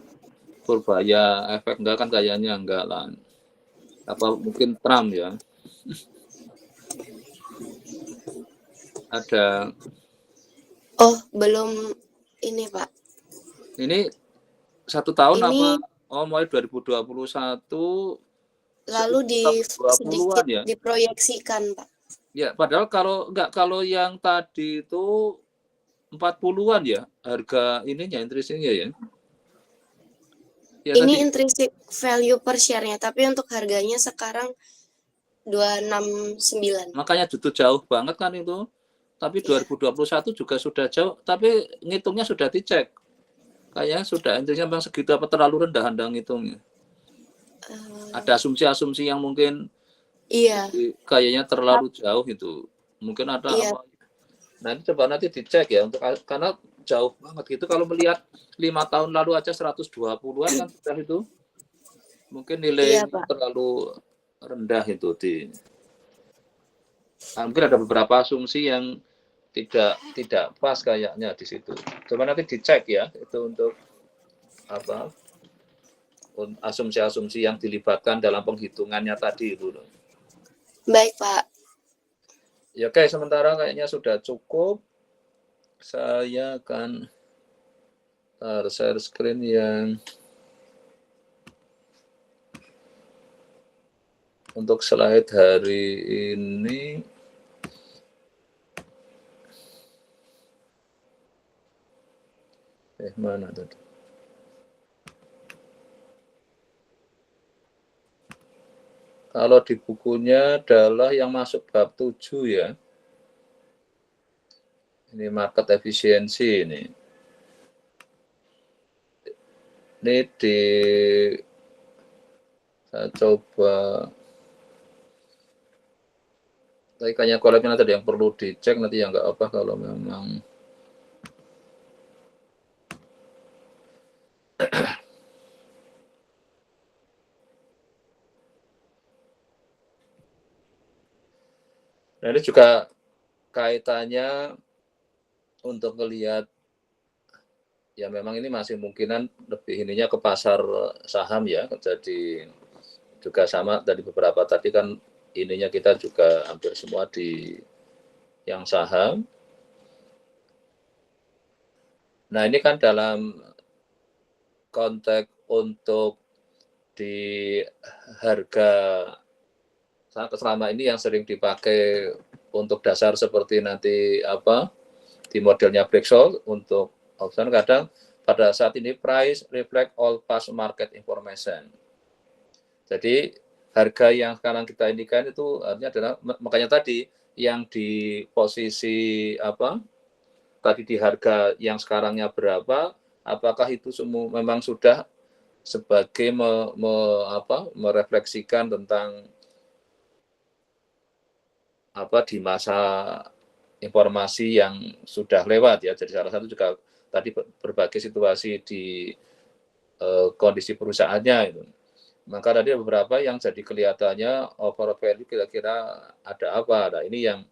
Purbaya efek enggak kan kayaknya enggak lah. Apa mungkin Trump ya? Ada. Oh, belum ini, Pak. Ini 1 tahun ini, apa? Oh, mulai 2021. Lalu sedikit ya? diproyeksikan, Pak. Ya, padahal kalau yang tadi itu 40-an ya harga ininya intrinsiknya ya. Ini tadi intrinsic value per share-nya, tapi untuk harganya sekarang 269. Makanya itu jauh banget kan itu. Tapi 2021 juga sudah jauh, tapi ngitungnya sudah dicek. Kayaknya sudah intinya memang segitu apa terlalu rendah Anda ngitungnya. Ada asumsi-asumsi yang mungkin kayaknya terlalu jauh itu. Mungkin ada apa. Nanti coba nanti dicek ya untuk karena jauh banget gitu. Kalau melihat 5 tahun lalu aja 120-an kan sudah itu. Mungkin nilai terlalu rendah itu mungkin ada beberapa asumsi yang tidak pas kayaknya di situ. Coba nanti dicek ya itu untuk apa asumsi-asumsi yang dilibatkan dalam penghitungannya tadi itu. Baik, Pak. Ya oke, sementara kayaknya sudah cukup. Saya akan share screen yang untuk slide hari ini. Mana tadi? Kalau di bukunya adalah yang masuk bab 7 ya. Ini market efisiensi ini. Ini saya coba kayaknya koleknya tadi yang perlu dicek nanti yang enggak apa kalau memang Nah, ini juga kaitannya untuk melihat ya memang ini masih mungkinan lebih ininya ke pasar saham ya. Jadi juga sama dari beberapa tadi kan ininya kita juga hampir semua di yang saham. Nah, ini kan dalam konteks untuk di harga selama ini yang sering dipakai untuk dasar seperti nanti apa di modelnya Black-Scholes untuk option kadang pada saat ini price reflect all past market information. Jadi harga yang sekarang kita indikan itu artinya adalah makanya tadi yang di posisi apa tadi di harga yang sekarangnya berapa, apakah itu semua memang sudah sebagai merefleksikan tentang apa di masa informasi yang sudah lewat ya. Jadi salah satu juga tadi berbagai situasi di kondisi perusahaannya itu. Maka tadi beberapa yang jadi kelihatannya over value kira-kira ada apa. Nah, ini yang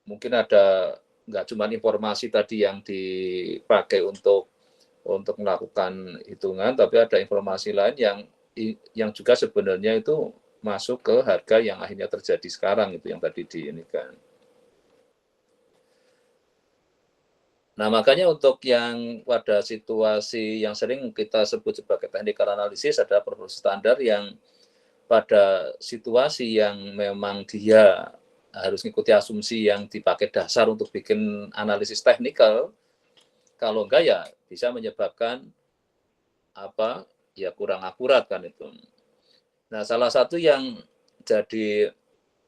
mungkin ada nggak cuma informasi tadi yang dipakai untuk melakukan hitungan, tapi ada informasi lain yang juga sebenarnya itu masuk ke harga yang akhirnya terjadi sekarang itu yang tadi diinikan. Nah, makanya untuk yang pada situasi yang sering kita sebut sebagai technical analysis adalah proses standar yang pada situasi yang memang dia harus mengikuti asumsi yang dipakai dasar untuk bikin analisis teknikal. Kalau enggak ya bisa menyebabkan apa ya kurang akurat kan itu. Nah, salah satu yang jadi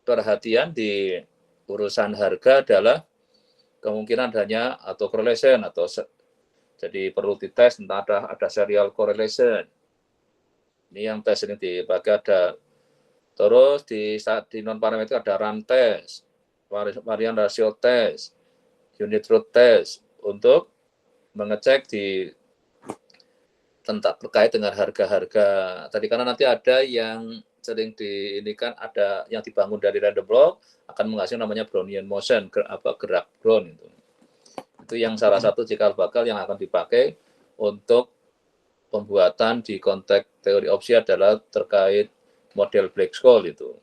perhatian di urusan harga adalah kemungkinan adanya atau correlation atau jadi perlu dites tentang ada serial correlation. Ini yang tes ini dipakai ada. Terus di non parameter ada run test, varian rasio test, unit root test untuk mengecek tentang terkait dengan harga-harga tadi karena nanti ada yang sering diinikan ada yang dibangun dari random walk akan menghasilkan namanya Brownian motion gerak Brown itu yang salah satu cikal bakal yang akan dipakai untuk pembuatan di konteks teori opsi adalah terkait model Black-Scholes itu.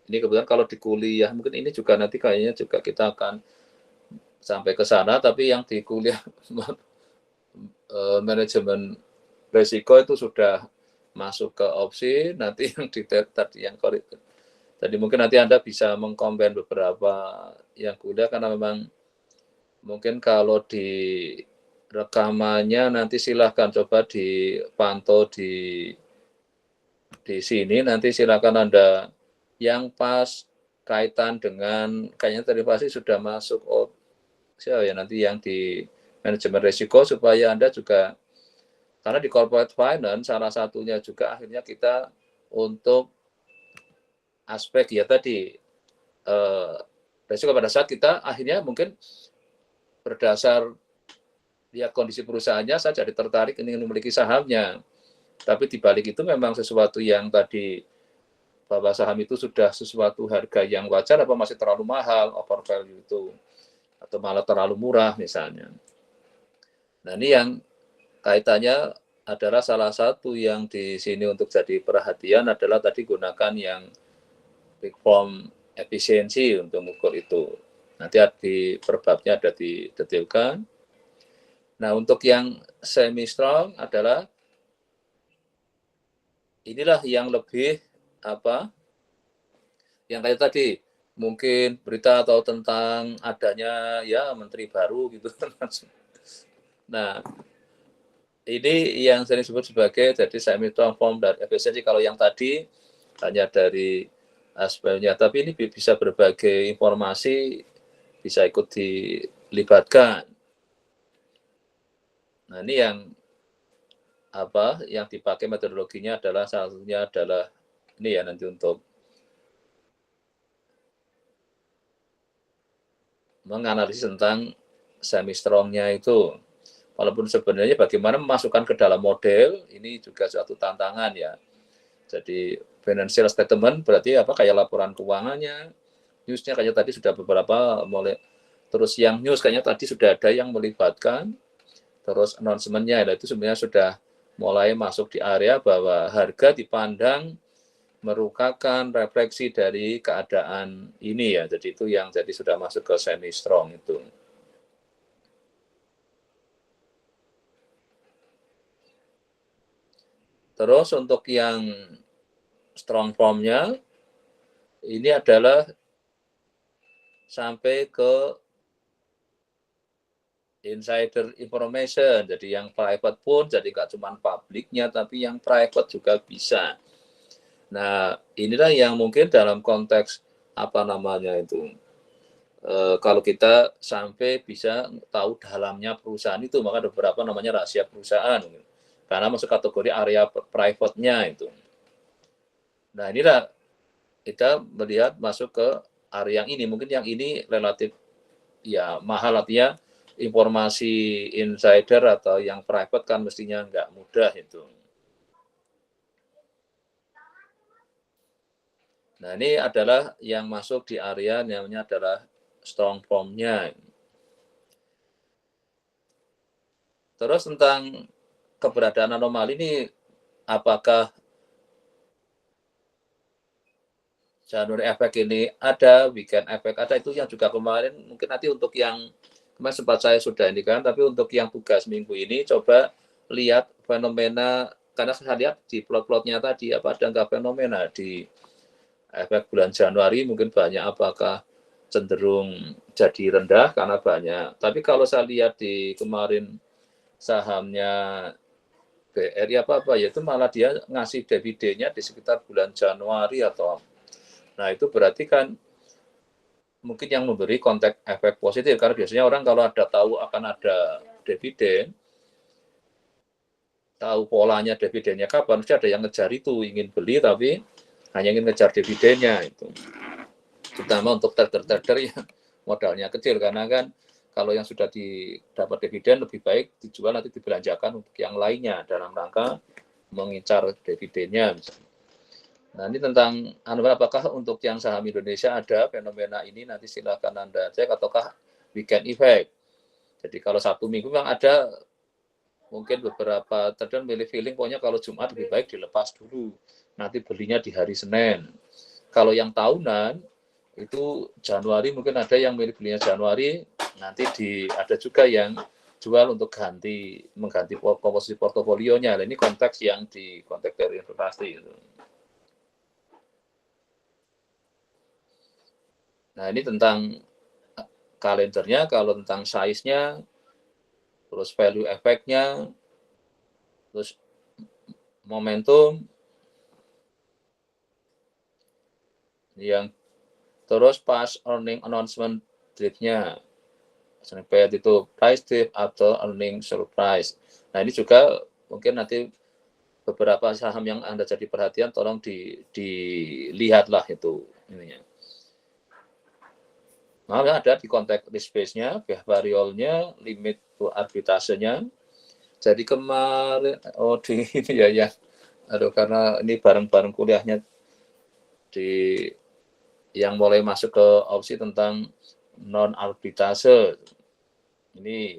Ini kebetulan kalau di kuliah mungkin ini juga nanti kayaknya juga kita akan sampai ke sana tapi yang di kuliah manajemen risiko itu sudah masuk ke opsi nanti yang di tadi yang koridor. Jadi mungkin nanti Anda bisa mengkombin beberapa yang kuliah karena memang mungkin kalau di rekamannya nanti silahkan coba dipantau di sini nanti silakan Anda yang pas kaitan dengan kayaknya tadi pasti sudah masuk ya nanti yang di manajemen risiko supaya Anda juga karena di corporate finance salah satunya juga akhirnya kita untuk aspek ya tadi risiko pada saat kita akhirnya mungkin berdasar lihat kondisi perusahaannya saya jadi tertarik ingin memiliki sahamnya. Tapi di balik itu memang sesuatu yang tadi bahwa saham itu sudah sesuatu harga yang wajar apa masih terlalu mahal, over value itu atau malah terlalu murah misalnya. Nah, ini yang kaitannya adalah salah satu yang di sini untuk jadi perhatian adalah tadi gunakan yang big form efisiensi untuk mengukur itu. Nanti di perbabnya ada didetailkan. Nah, untuk yang semi strong adalah inilah yang lebih yang kayak tadi mungkin berita atau tentang adanya ya menteri baru gitu. Nah, ini yang sering disebut sebagai jadi semi strong form dan efisiensi. Kalau yang tadi hanya dari aspeknya, tapi ini bisa berbagai informasi bisa ikut dilibatkan. Nah, ini yang yang dipakai metodologinya adalah salah satunya adalah ini ya nanti untuk menganalisis tentang semi strongnya itu. Walaupun sebenarnya bagaimana memasukkan ke dalam model ini juga suatu tantangan ya. Jadi financial statement berarti kayak laporan keuangannya, Newsnya kayaknya tadi sudah beberapa mulai, terus yang news kayaknya tadi sudah ada yang melibatkan, terus announcement-nya itu sebenarnya sudah mulai masuk di area bahwa harga dipandang merupakan refleksi dari keadaan ini ya, jadi itu yang jadi sudah masuk ke semi strong itu. Terus untuk yang strong form-nya ini adalah sampai ke insider information, jadi yang private pun jadi nggak cuma publiknya, tapi yang private juga bisa. Nah, inilah yang mungkin dalam konteks apa namanya itu, kalau kita sampai bisa tahu dalamnya perusahaan itu, maka ada beberapa namanya rahasia perusahaan, karena masuk kategori area private-nya itu. Nah, inilah kita melihat masuk ke area yang ini, mungkin yang ini relatif ya mahal, artinya informasi insider atau yang private kan mestinya nggak mudah itu. Nah, ini adalah yang masuk di area namanya adalah strong form-nya. Terus tentang keberadaan anomali ini, apakah Januari efek ini ada, weekend efek ada, itu yang juga kemarin, mungkin nanti untuk yang kemarin sempat saya sudah ini kan, tapi untuk yang tugas minggu ini coba lihat fenomena, karena saya lihat di plot-plotnya tadi apa ada nggak fenomena di efek bulan Januari, mungkin banyak apakah cenderung jadi rendah karena banyak, tapi kalau saya lihat di kemarin sahamnya BRI apa ya, itu malah dia ngasih dividennya di sekitar bulan Januari atau, nah itu berarti kan mungkin yang memberi konteks efek positif, karena biasanya orang kalau ada tahu akan ada dividen, tahu polanya dividennya kapan, mesti ada yang ngejar itu, ingin beli tapi hanya ingin ngejar dividennya itu. Terutama untuk trader-trader yang modalnya kecil, karena kan kalau yang sudah didapat dividen lebih baik dijual nanti dibelanjakan untuk yang lainnya dalam rangka mengincar dividennya misalnya. Nah, ini tentang apakah untuk yang saham Indonesia ada fenomena ini, nanti silakan Anda cek, ataukah weekend effect. Jadi kalau Sabtu Minggu memang ada, mungkin beberapa trader milih feeling, pokoknya kalau Jumat lebih baik dilepas dulu, nanti belinya di hari Senin. Kalau yang tahunan, itu Januari mungkin ada yang milih belinya Januari, nanti ada juga yang jual untuk mengganti komposisi portofolionya. Nah, ini konteks yang di konteks dari investasi itu. Nah, ini tentang kalendernya, kalau tentang size-nya, terus value effect-nya, terus momentum, yang terus pas earning announcement drift-nya, paid itu price drift atau earning surprise. Nah, ini juga mungkin nanti beberapa saham yang Anda jadi perhatian, tolong dilihatlah itu ininya. Nah, ada di konteks risk base-nya, behavioralnya, limit to arbitrasenya. Jadi kemarin, di ini ya, karena ini bareng-bareng kuliahnya yang mulai masuk ke opsi tentang non arbitrase. Ini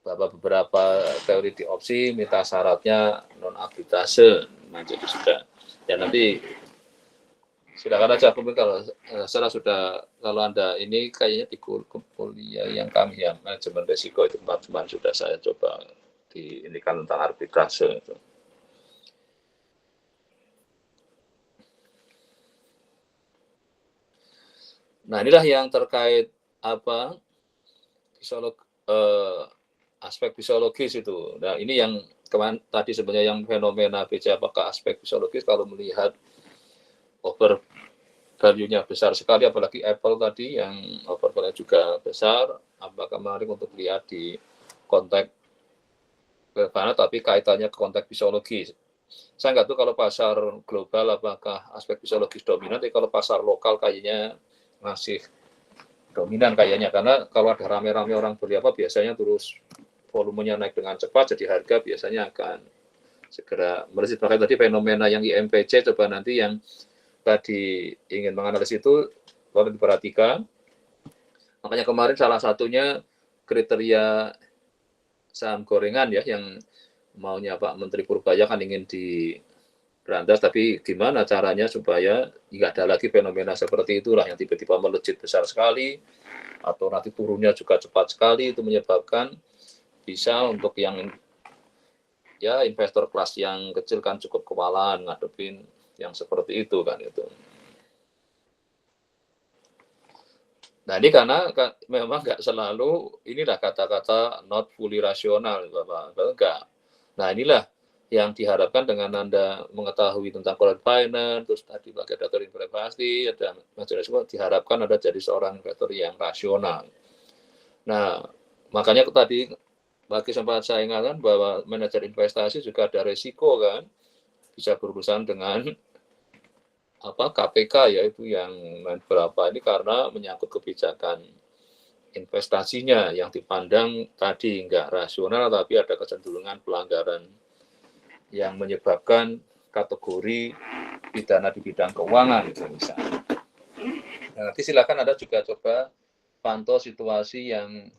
beberapa teori di opsi, minta syaratnya non arbitrase. Nah, jadi sudah. Ya nanti silakan aja, mungkin kalau salah sudah, kalau Anda ini kayaknya di kuliah yang kami yang manajemen risiko itu kemarin sudah saya coba diindikan tentang arbitrase itu. Nah, inilah yang terkait aspek fisiologis itu. Nah, ini yang kemarin tadi sebenarnya yang fenomena BC, apakah aspek fisiologis kalau melihat over value-nya besar sekali, apalagi Apple tadi yang over value juga besar, apakah menarik untuk lihat di konteks mana, tapi kaitannya ke konteks fisiologis. Saya nggak tahu kalau pasar global apakah aspek fisiologis dominan, tapi kalau pasar lokal kayaknya masih dominan kayaknya, karena kalau ada rame-rame orang beli biasanya terus volumenya naik dengan cepat, jadi harga biasanya akan segera melesat. Makanya tadi fenomena yang IMPC, coba nanti yang tadi ingin menganalisis itu Kalau diperhatikan, makanya kemarin salah satunya kriteria saham gorengan ya yang maunya Pak Menteri Purbaya kan ingin diberantas, tapi gimana caranya supaya nggak ada lagi fenomena seperti itulah yang tiba-tiba melejit besar sekali atau nanti turunnya juga cepat sekali, itu menyebabkan bisa untuk yang ya investor kelas yang kecil kan cukup kewalahan ngadepin yang seperti itu kan itu. Nah ini karena memang nggak selalu inilah kata-kata not fully rasional, Bapak. Enggak. Nah inilah yang diharapkan dengan Anda mengetahui tentang corporate finance, terus tadi pakai data investasi, ada macam-macam, diharapkan Anda jadi seorang investor yang rasional. Nah, makanya tadi bagi sempat saya ingatkan bahwa manajer investasi juga ada resiko kan, bisa berurusan dengan KPK yaitu yang berapa ini karena menyangkut kebijakan investasinya yang dipandang tadi enggak rasional tapi ada kecenderungan pelanggaran yang menyebabkan kategori pidana di bidang keuangan itu misalnya. Nah, nanti silakan Anda juga coba pantau situasi yang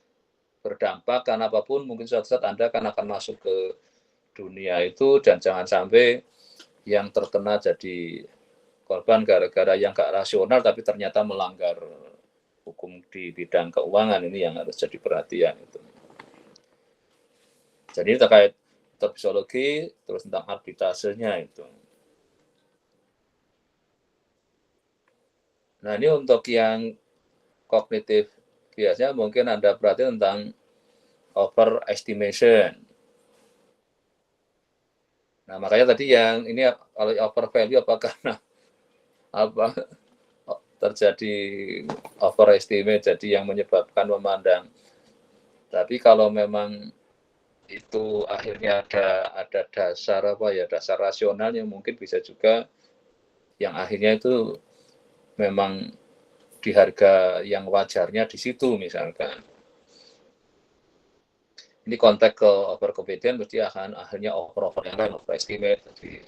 berdampak karena apapun mungkin suatu saat Anda akan masuk ke dunia itu dan jangan sampai yang terkena jadi korban gara-gara yang gak rasional tapi ternyata melanggar hukum di bidang keuangan, ini yang harus jadi perhatian itu. Jadi terkait psikologi terus tentang arbitrasenya itu. Nah ini untuk yang kognitif biasanya mungkin Anda perhatikan tentang overestimation. Nah makanya tadi yang ini kalau over value apakah terjadi overestimate jadi yang menyebabkan memandang. Tapi kalau memang itu akhirnya ada dasar dasar rasional yang mungkin bisa juga yang akhirnya itu memang di harga yang wajarnya di situ misalkan. Ini konteks ke over confidence mesti akan akhirnya over yang lain overestimate. Jadi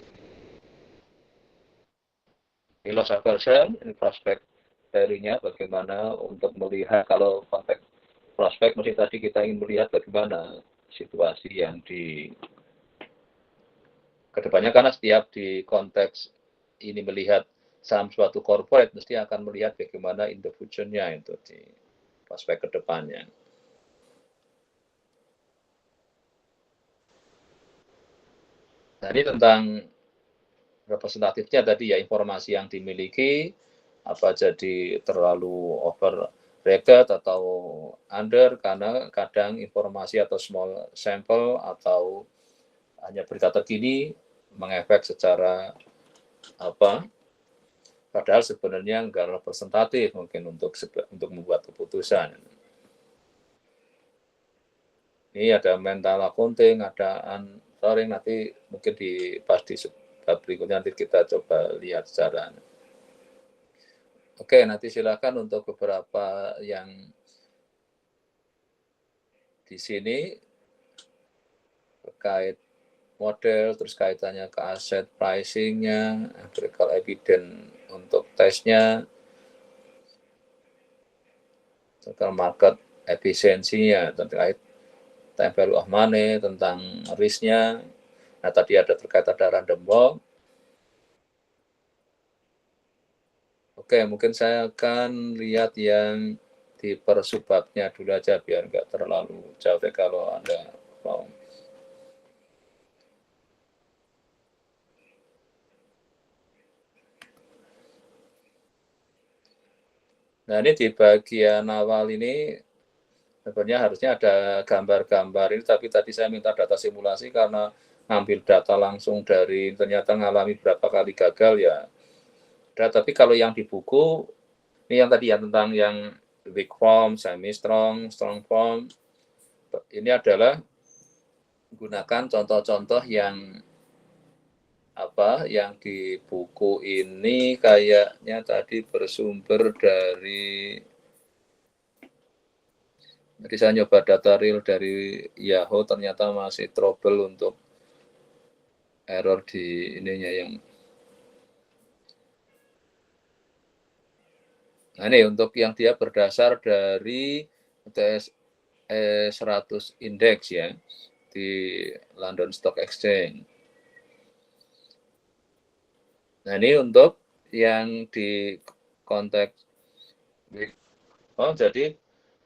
loss aversion, ini prospek value-nya bagaimana untuk melihat kalau konteks prospek mesti tadi kita ingin melihat bagaimana situasi yang di kedepannya karena setiap di konteks ini melihat saham suatu corporate mesti akan melihat bagaimana in the future-nya itu di prospek kedepannya. Nah ini tentang representatifnya tadi ya informasi yang dimiliki apa jadi terlalu overrated atau under karena kadang informasi atau small sample atau hanya berita terkini mengefek secara padahal sebenarnya enggak representatif mungkin untuk membuat keputusan. Ini ada mental accounting, ada answering nanti mungkin pas di berikutnya nanti kita coba lihat secara. Oke, nanti silakan untuk beberapa yang di sini terkait model, terus kaitannya ke aset pricing-nya, empirical evidence untuk tesnya, tentang market efisiensinya, terkait time value of money, tentang risk-nya. Nah, tadi ada terkait ada random walk. Oke, mungkin saya akan lihat yang di persubabnya dulu aja biar nggak terlalu jauh deh kalau Anda mau. Nah, ini di bagian awal ini sebenarnya harusnya ada gambar-gambar ini, tapi tadi saya minta data simulasi karena ngambil data langsung dari ternyata ngalami berapa kali gagal ya. Tapi kalau yang di buku, ini yang tadi ya tentang yang weak form, semi-strong, strong form, ini adalah gunakan contoh-contoh yang yang di buku ini kayaknya tadi bersumber dari jadi saya nyoba data real dari Yahoo ternyata masih trouble untuk error di ininya yang Nah, ini untuk yang dia berdasar dari TSE 100 Index ya di London Stock Exchange. Nah, ini untuk yang di konteks jadi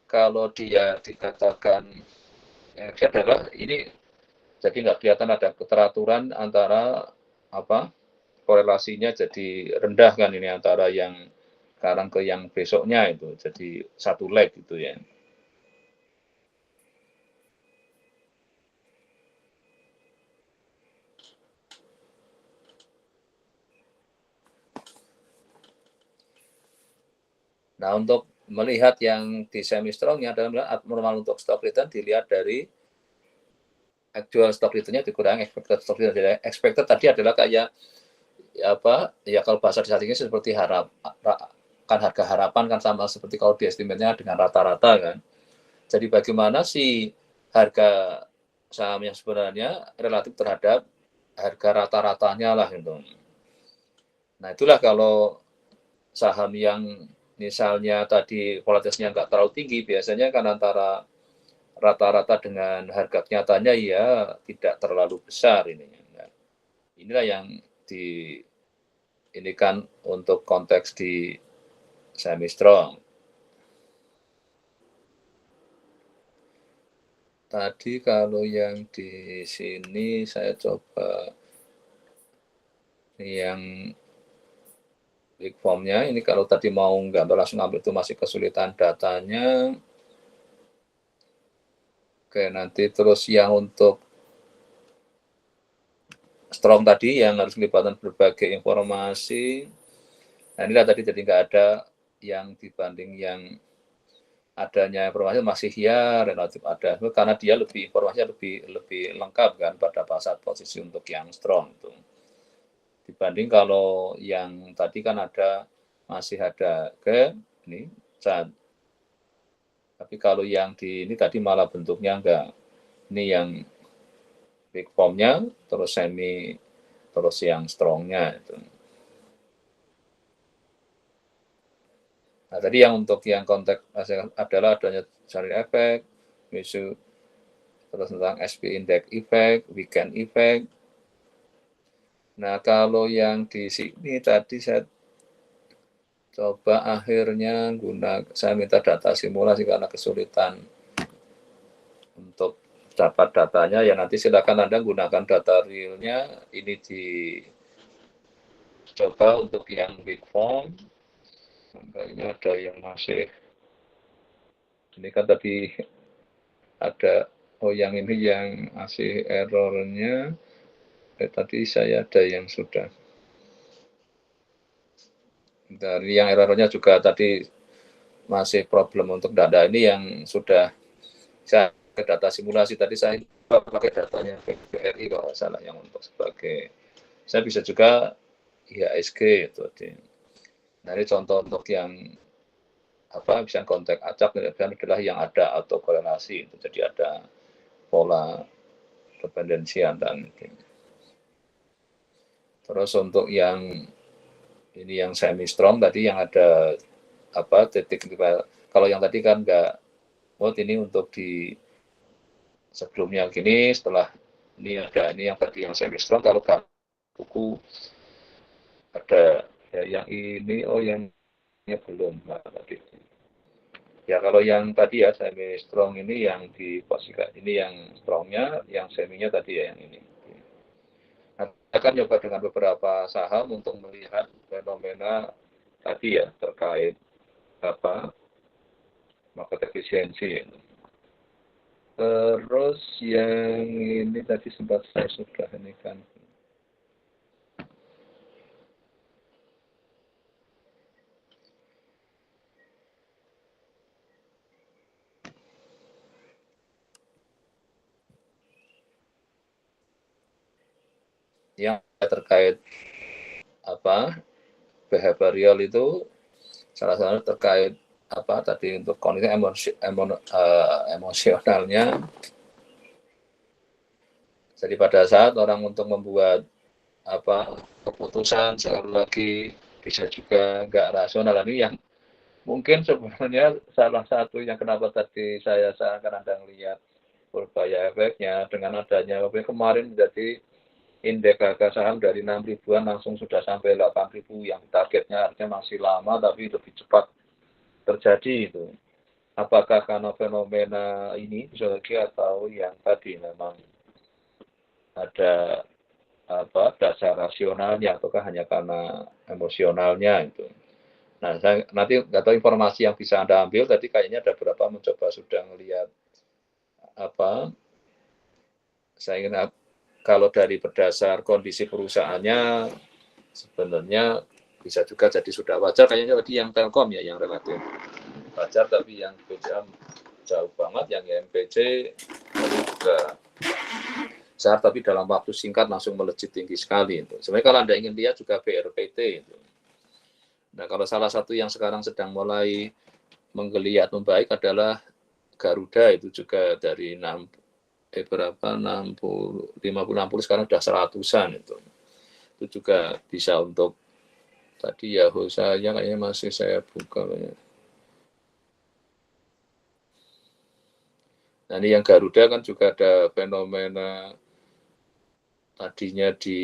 kalau dia dikatakan adalah ini jadi nggak kelihatan ada keteraturan antara korelasinya jadi rendah kan ini antara yang sekarang ke yang besoknya itu jadi satu leg gitu ya. Nah, untuk melihat yang di semi strongnya adalah abnormal untuk stock return dilihat dari actual stock return-nya dikurangi expected stock return. Jadi expected tadi adalah kayak kalau bahasa di saat ini seperti kan harga harapan kan sama seperti kalau di estimate-nya dengan rata-rata kan. Jadi bagaimana si harga saham yang sebenarnya relatif terhadap harga rata-ratanya lah gitu. Nah, itulah kalau saham yang misalnya tadi volatilitasnya nggak terlalu tinggi, biasanya kan antara rata-rata dengan harga nyatanya ya tidak terlalu besar ini. Nah, inilah yang ini kan untuk konteks di semi strong. Tadi kalau yang di sini saya coba yang big form-nya, ini kalau tadi mau nggak langsung ambil itu masih kesulitan datanya. Oke, nanti terus yang untuk strong tadi yang harus melibatkan berbagai informasi. Nah, inilah tadi jadi nggak ada yang dibanding yang adanya informasi masih ya relatif ada karena dia informasinya lebih lengkap kan pada saat posisi untuk yang strong itu. Dibanding kalau yang tadi kan masih ada ini saat. Tapi kalau yang di ini tadi malah bentuknya enggak. Ini yang big form-nya, terus semi, terus yang strong-nya itu. Nah, tadi yang untuk yang konteks adalah adanya Charlie effect, isu terus tentang SP index effect, weekend effect. Nah, kalau yang di sini tadi saya coba akhirnya saya minta data simulasi karena kesulitan untuk dapat datanya, ya nanti silakan Anda gunakan data realnya. Ini dicoba untuk yang big form. Kayaknya ada yang masih, ini kan tadi ada, yang ini yang masih errornya. Tadi saya ada yang sudah. Dari yang errornya juga tadi masih problem untuk data ini yang sudah saya ke data simulasi. Tadi saya pakai datanya BRI kalau salah yang untuk sebagai, saya bisa juga IHSG itu. Nah, ini contoh untuk yang bisa kontak acak adalah yang ada atau korelasi itu, jadi ada pola dependensian dan terus untuk yang ini yang semi strong tadi yang ada titik, kalau yang tadi kan enggak, ini untuk di sebelumnya gini, setelah ini ada ini yang tadi yang semi strong, kalau buku ada ya, yang ini yang belum tadi. Ya kalau yang tadi ya semi strong ini yang di posisi ini yang strongnya, yang seminya tadi ya yang ini. Nah, akan coba dengan beberapa saham untuk melihat fenomena tadi ya terkait market efisiensi. Terus yang ini tadi sempat saya sudah ini kan. Yang terkait behavioral itu salah satu terkait tadi untuk kondisi emosionalnya. Jadi pada saat orang untuk membuat keputusan sekali lagi bisa juga nggak rasional, ini yang mungkin sebenarnya salah satu yang kenapa tadi saya akan Anda melihat Purbaya efeknya dengan adanya kemarin menjadi indeks harga saham dari 6 ribuan langsung sudah sampai 8 ribu, yang targetnya artinya masih lama tapi lebih cepat terjadi itu. Apakah karena fenomena ini lagi atau yang tadi memang ada dasar rasionalnya ataukah hanya karena emosionalnya itu. Nah, saya nanti nggak tahu informasi yang bisa Anda ambil, tadi kayaknya ada beberapa mencoba sudah melihat saya ingin kalau dari berdasar kondisi perusahaannya sebenarnya bisa juga jadi sudah wajar, kayaknya tadi yang Telkom ya yang relatif wajar, tapi yang BCA jauh banget, yang MPC juga besar tapi dalam waktu singkat langsung melejit tinggi sekali itu. Sebenarnya kalau Anda ingin lihat juga BRPT itu. Nah, kalau salah satu yang sekarang sedang mulai menggeliat membaik adalah Garuda, itu juga dari 50 sekarang sudah 100-an itu. Itu juga bisa untuk tadi ya saya kayaknya masih saya buka. Nah, ini yang Garuda kan juga ada fenomena tadinya di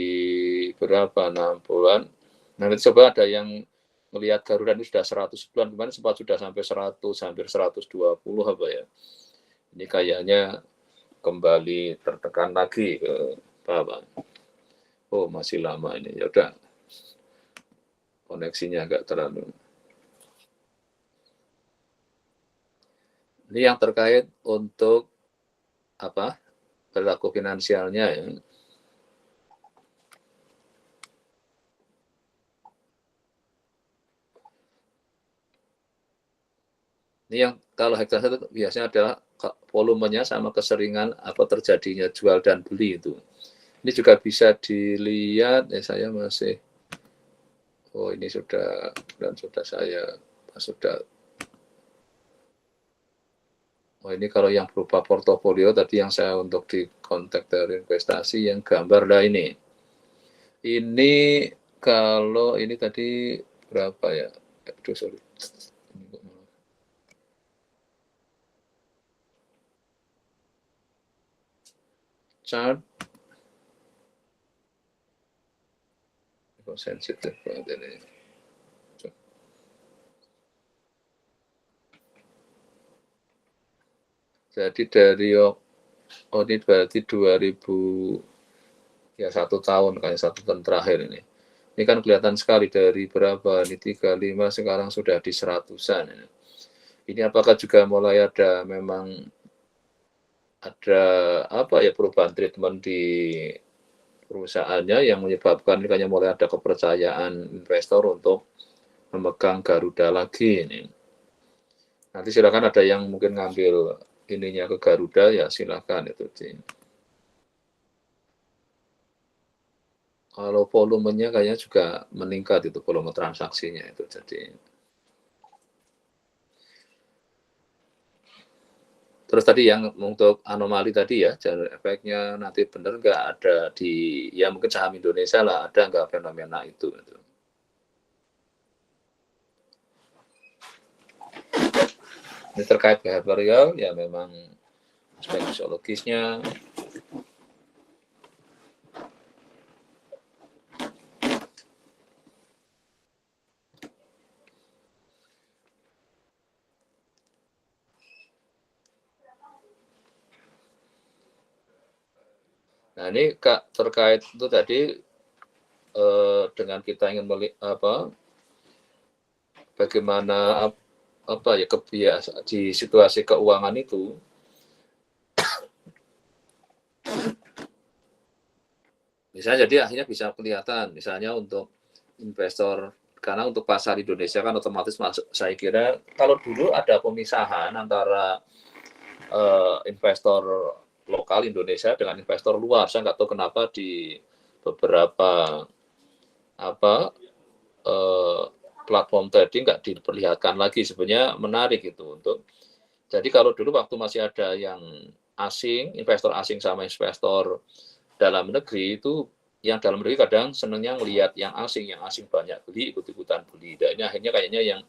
berapa 60-an. Nah, nanti coba ada yang melihat Garuda ini sudah 100-an, kemarin sempat sudah sampai 100, hampir 120 apa ya. Ini kayaknya kembali tertekan lagi ke bawah. Oh, masih lama ini. Ya udah. Koneksinya agak terlalu. Ini yang terkait untuk perilaku finansialnya ya. Ini yang kalau hektare itu biasanya adalah volumenya sama keseringan terjadinya jual dan beli itu. Ini juga bisa dilihat, saya masih, ini sudah saya sudah. Ini kalau yang berupa portofolio tadi yang saya untuk di konteks dari investasi yang gambar lah ini. Ini kalau ini tadi berapa ya? Aduh, sorry. Chart sensitif banget ini. Jadi dari ini berarti 2000 ya 1 tahun kayak 1 tahun terakhir ini. Ini kan kelihatan sekali dari berapa ini 35 sekarang sudah di 100-an ini. Ini apakah juga mulai ada memang ada perubahan treatment di perusahaannya yang menyebabkan kayaknya mulai ada kepercayaan investor untuk memegang Garuda lagi ini. Nanti silakan ada yang mungkin ngambil ininya ke Garuda ya silakan itu. Kalau volumenya kayaknya juga meningkat itu volume transaksinya itu jadi. Terus tadi yang untuk anomali tadi ya, jalur efeknya nanti benar nggak ada di, ya mungkin saham Indonesia lah, ada nggak fenomena itu. Ini terkait behavioral, ya memang aspek fisiologisnya. Nah ini terkait itu tadi dengan kita ingin bagaimana kebiasaan di situasi keuangan itu misalnya jadi akhirnya bisa kelihatan misalnya untuk investor, karena untuk pasar Indonesia kan otomatis masuk, saya kira kalau dulu ada pemisahan antara investor lokal Indonesia dengan investor luar. Saya nggak tahu kenapa di beberapa platform trading nggak diperlihatkan lagi. Sebenarnya menarik itu untuk. Jadi kalau dulu waktu masih ada yang asing, investor asing sama investor dalam negeri itu, yang dalam negeri kadang senangnya ngelihat yang asing banyak beli, ikut-ikutan beli. Dan ini akhirnya kayaknya yang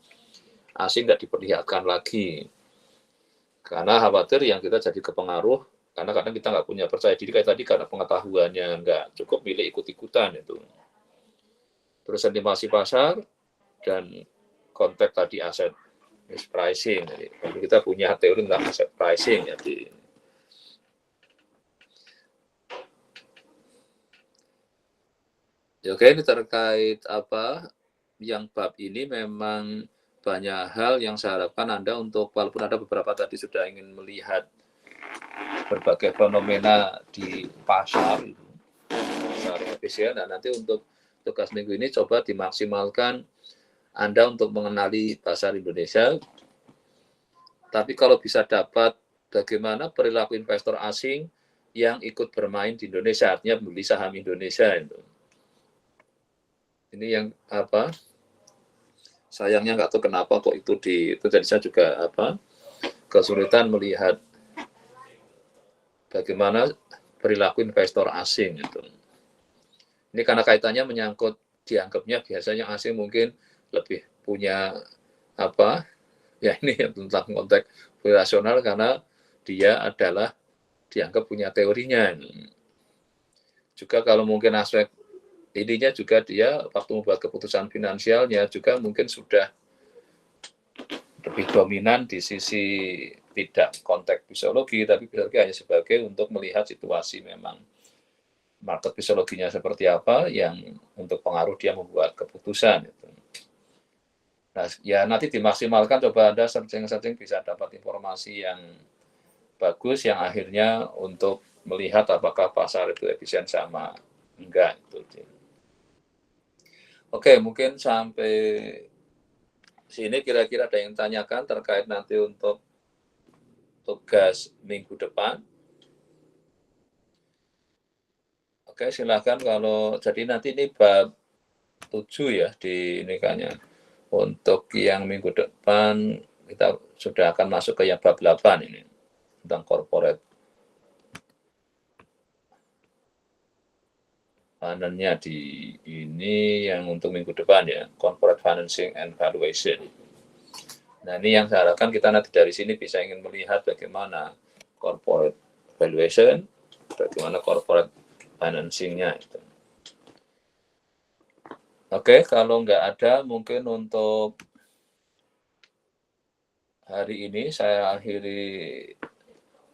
asing nggak diperlihatkan lagi. Karena khawatir yang kita jadi kepengaruh, karena kadang kita nggak punya percaya diri kayak tadi karena pengetahuannya nggak cukup, milih ikut-ikutan itu. Terus estimasi pasar dan konteks tadi aset pricing. Jadi kita punya teori tentang aset pricing. Jadi oke, ini terkait apa yang bab ini memang banyak hal yang saya harapkan Anda untuk, walaupun ada beberapa tadi sudah ingin melihat berbagai fenomena di pasar itu, pasar efisien, dan nanti untuk tugas minggu ini coba dimaksimalkan Anda untuk mengenali pasar Indonesia. Tapi kalau bisa dapat bagaimana perilaku investor asing yang ikut bermain di Indonesia, artinya membeli saham Indonesia itu. Ini yang apa? Sayangnya nggak tahu kenapa kok itu jadi saya juga apa kesulitan melihat bagaimana perilaku investor asing itu. Ini karena kaitannya menyangkut, dianggapnya biasanya asing mungkin lebih punya apa? Ya ini tentang konteks rasional karena dia adalah dianggap punya teorinya. Juga kalau mungkin aspek ininya juga dia waktu membuat keputusan finansialnya juga mungkin sudah lebih dominan di sisi tidak konteks fisiologi, tapi fisiologi hanya sebagai untuk melihat situasi memang market fisiologinya seperti apa yang untuk pengaruh dia membuat keputusan itu. Nah, ya nanti dimaksimalkan, coba Anda searching bisa dapat informasi yang bagus yang akhirnya untuk melihat apakah pasar itu efisien sama enggak itu. Oke, mungkin sampai sini kira-kira ada yang tanyakan terkait nanti untuk tugas minggu depan. Oke, silakan kalau jadi nanti ini bab 7 ya di ini kayaknya. Untuk yang minggu depan kita sudah akan masuk ke yang bab 8 ini tentang corporate finance-nya di ini yang untuk minggu depan ya, corporate financing and valuation. Nah, ini yang saya harapkan kita nanti dari sini bisa ingin melihat bagaimana corporate valuation, bagaimana corporate financing-nya itu. Oke, kalau nggak ada mungkin untuk hari ini saya akhiri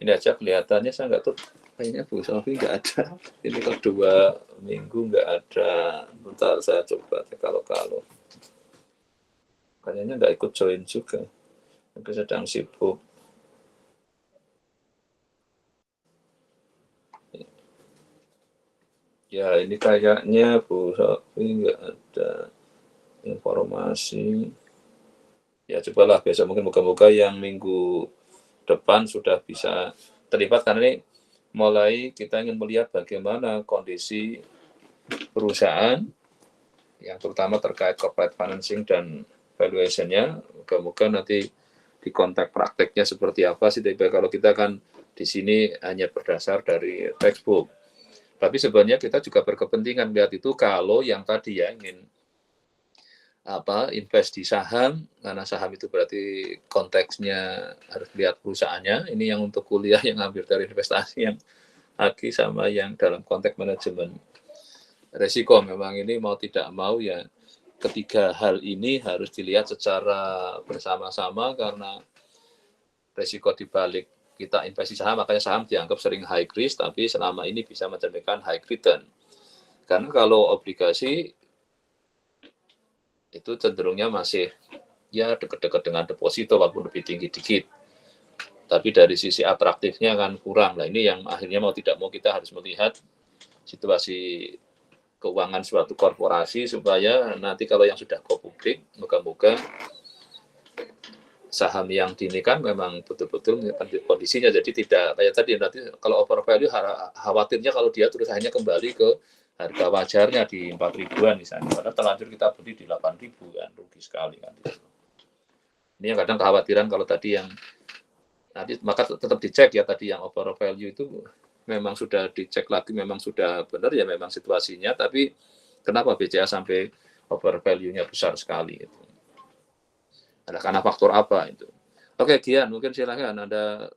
ini aja. Kelihatannya saya nggak tahu, kayaknya Bu Sofi nggak ada. Ini kedua minggu nggak ada. Bentar saya coba kalau kayaknya nggak ikut join juga. Mungkin sedang sibuk. Ya ini kayaknya Bu Sofi nggak ada informasi. Ya cobalah besok mungkin moga-moga yang minggu depan sudah bisa terlibat, karena ini mulai kita ingin melihat bagaimana kondisi perusahaan yang terutama terkait corporate financing dan valuation-nya. Moga-moga nanti di konteks prakteknya seperti apa sih. Tapi kalau kita kan di sini hanya berdasar dari textbook. Tapi sebenarnya kita juga berkepentingan lihat itu kalau yang tadi ya ingin invest di saham, karena saham itu berarti konteksnya harus lihat perusahaannya. Ini yang untuk kuliah yang hampir dari investasi yang lagi sama yang dalam konteks manajemen resiko. Memang ini mau tidak mau ya ketiga hal ini harus dilihat secara bersama-sama, karena resiko dibalik kita investasi saham, makanya saham dianggap sering high risk tapi selama ini bisa mencerminkan high return. Karena kalau obligasi itu cenderungnya masih ya dekat-dekat dengan deposito walaupun lebih tinggi dikit. Tapi dari sisi atraktifnya kan kurang. Nah ini yang akhirnya mau tidak mau kita harus melihat situasi keuangan suatu korporasi supaya nanti kalau yang sudah go publik, moga-moga saham yang dinikan memang betul-betul kondisinya, jadi tidak kayak tadi nanti kalau over value khawatirnya kalau dia terus hanya kembali ke harga wajarnya di 4.000-an misalnya, padahal terlanjur kita beli di 8.000 kan, rugi sekali kan. Ini yang kadang kekhawatiran kalau tadi yang nanti, maka tetap dicek ya tadi yang over value itu memang sudah dicek lagi, memang sudah benar ya memang situasinya, tapi kenapa BCA sampai over value-nya besar sekali itu. Ada karena faktor apa itu. Oke, Gian, mungkin silakan ada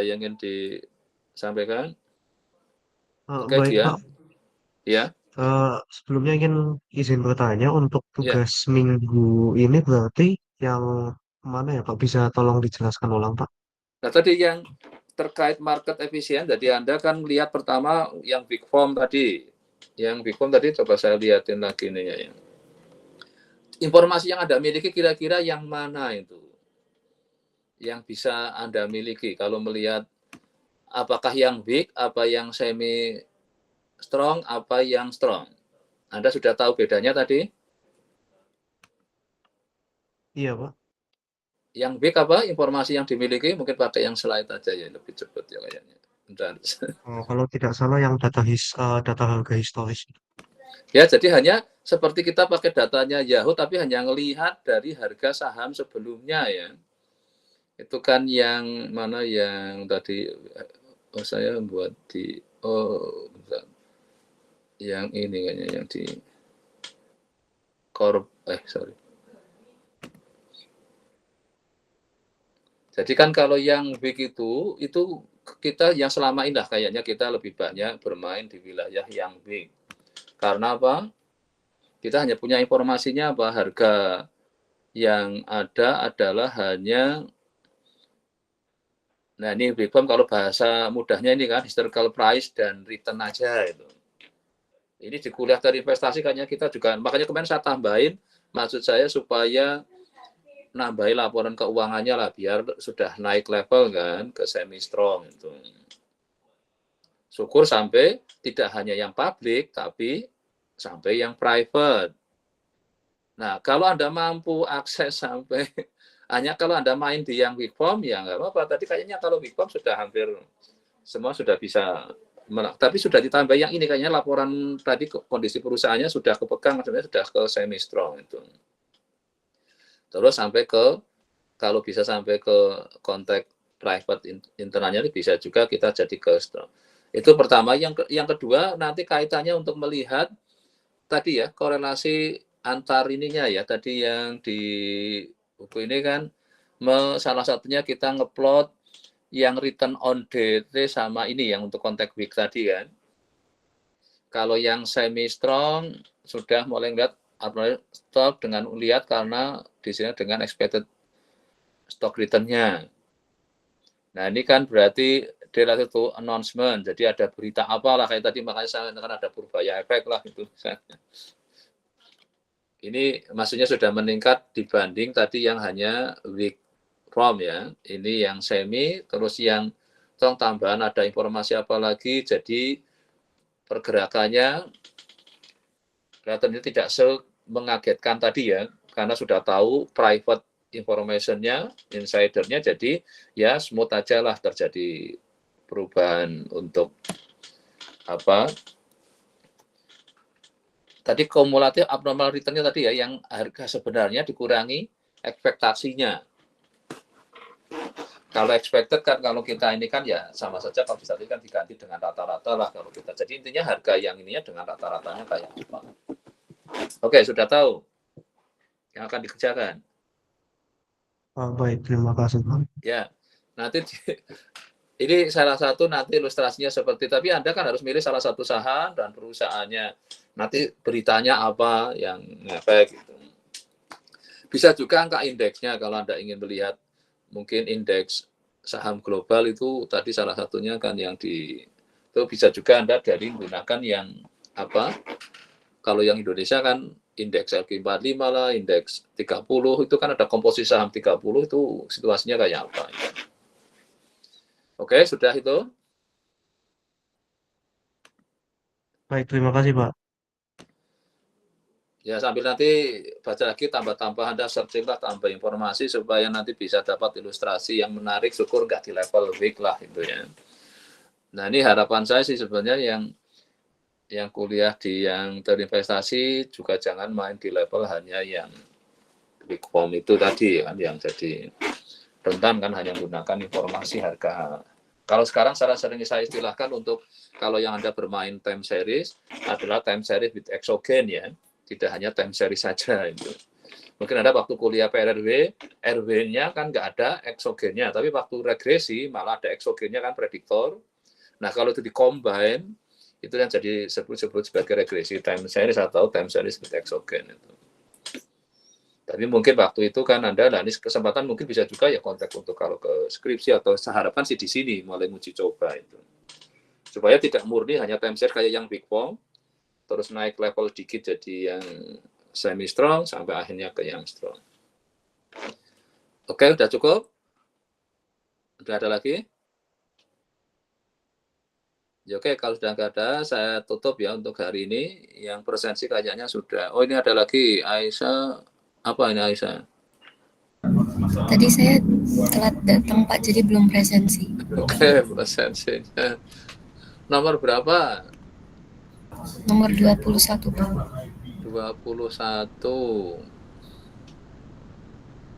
yang ingin disampaikan. Oke, Baik, Gian. Pak. Ya. Sebelumnya ingin izin bertanya untuk Ya. tugas minggu ini berarti yang mana ya Pak? Bisa tolong dijelaskan ulang Pak? Nah, tadi yang terkait market efisien, jadi Anda kan lihat pertama yang big form tadi. Yang big form tadi coba saya lihatin lagi nih ya. Informasi yang Anda miliki kira-kira yang mana itu? Yang bisa Anda miliki kalau melihat apakah yang weak, apa yang semi strong, apa yang strong. Anda sudah tahu bedanya tadi? Iya Pak. Yang weak apa? Informasi yang dimiliki, mungkin pakai yang slide aja ya, lebih cepat ya kayaknya. Bentar. Kalau tidak salah yang data harga historis. Ya, jadi hanya seperti kita pakai datanya Yahoo, tapi hanya melihat dari harga saham sebelumnya ya. Itu kan yang mana yang tadi saya buat di yang ini kayaknya yang di sorry. Jadi kan kalau yang weak itu kita yang selama ini lah kayaknya kita lebih banyak bermain di wilayah yang weak. Karena apa? Kita hanya punya informasinya apa harga yang ada adalah hanya. Nah, ini big form kalau bahasa mudahnya ini kan historical price dan return aja itu. Ini di kuliah dari investasi kayaknya kita juga, makanya kemarin saya tambahin, maksud saya supaya nambahin laporan keuangannya lah, biar sudah naik level kan ke semi strong itu. Syukur sampai tidak hanya yang publik, tapi sampai yang private. Nah, kalau Anda mampu akses sampai hanya kalau Anda main di yang big form, ya nggak apa-apa. Tadi kayaknya kalau big form sudah hampir semua sudah bisa. Tapi sudah ditambah yang ini, kayaknya laporan tadi kondisi perusahaannya sudah kepegang, sebenarnya sudah ke semi strong itu. Terus sampai ke, kalau bisa sampai ke kontak private internalnya, bisa juga kita jadi ke strong. Itu pertama. Yang kedua, nanti kaitannya untuk melihat tadi ya, korelasi antar ininya ya, tadi yang di buku ini kan salah satunya kita ngeplot yang return on DT sama ini yang untuk kontak week tadi kan. Kalau yang semi strong sudah mulai lihat stock dengan lihat karena di sini dengan expected stock return-nya. Nah, ini kan berarti related to announcement. Jadi ada berita apalah kayak tadi, makanya saya katakan ada Purbaya efek lah itu. Ini maksudnya sudah meningkat dibanding tadi yang hanya week form ya. Ini yang semi, terus yang tambahan ada informasi apa lagi, jadi pergerakannya kelihatannya tidak mengagetkan tadi ya, karena sudah tahu private information-nya, insider-nya, jadi ya smooth aja lah terjadi perubahan untuk apa, tadi kumulatif abnormal return-nya tadi ya, yang harga sebenarnya dikurangi ekspektasinya. Kalau expected kan, kalau kita ini kan ya sama saja, kalau bisa kan diganti dengan rata-rata lah kalau kita. Jadi intinya harga yang ininya dengan rata-ratanya kayak apa. Oke, sudah tahu yang akan dikerjakan. Baik, terima kasih Pak. Ya, nanti ini salah satu nanti ilustrasinya seperti, tapi Anda kan harus milih salah satu saham dan perusahaannya. Nanti beritanya apa yang ngefek gitu. Bisa juga angka indeksnya kalau Anda ingin melihat mungkin indeks saham global itu tadi salah satunya kan yang itu bisa juga Anda dari menggunakan yang apa, kalau yang Indonesia kan indeks LQ45 lah, indeks 30 itu kan ada komposisi saham 30 itu situasinya kayak apa ya. Oke, sudah itu. Baik, terima kasih Pak. Ya, sambil nanti baca lagi, tambah-tambah Anda searching lah, tambah informasi supaya nanti bisa dapat ilustrasi yang menarik, syukur nggak di level week lah itu ya. Nah, ini harapan saya sih sebenarnya yang kuliah di yang terinvestasi juga jangan main di level hanya yang big form itu tadi kan, yang jadi rentan kan hanya menggunakan informasi harga. Kalau sekarang saya sering saya istilahkan untuk kalau yang Anda bermain time series adalah time series with exogen ya. Tidak hanya time series saja itu. Mungkin Anda waktu kuliah PRRW, RW-nya kan nggak ada eksogennya, tapi waktu regresi malah ada eksogennya kan prediktor. Nah, kalau itu di-combine, itu yang jadi sebut sebagai regresi time series atau time series with eksogen. Itu. Tapi mungkin waktu itu kan Anda, nah ini kesempatan mungkin bisa juga ya kontak untuk kalau ke skripsi atau saya harapkan sih di sini mulai uji coba itu. Supaya tidak murni hanya time series kayak yang Big Bang, terus naik level dikit jadi yang semi strong sampai akhirnya ke yang strong. Oke, udah cukup? Udah ada lagi? Ya, oke, kalau sudah nggak ada, saya tutup ya untuk hari ini. Yang presensi kayaknya sudah. Oh, ini ada lagi Aisyah. Apa ini Aisyah? Tadi saya telat datang Pak, jadi belum presensi. Oke, presensinya. Nomor berapa? Nomor 21 Pak. 21.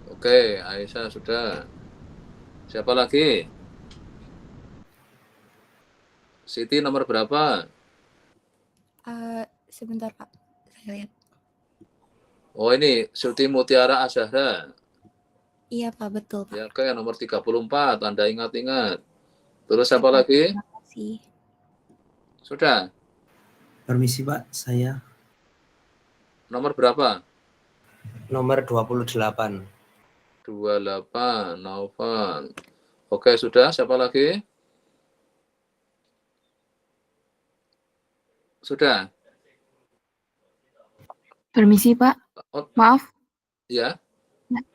Oke, Aisyah sudah. Siapa lagi? Siti nomor berapa? Sebentar Pak, saya lihat. Oh, ini Suti Mutiara Azahra. Iya Pak, betul Pak. Ya, oke, nomor 34. Anda ingat-ingat. Terus siapa lagi? Terima kasih. Sudah. Permisi Pak, saya Nomor berapa? nomor 28. 28, Naufal. Oke, sudah. Siapa lagi? Sudah. Permisi Pak, Oh, maaf, ya.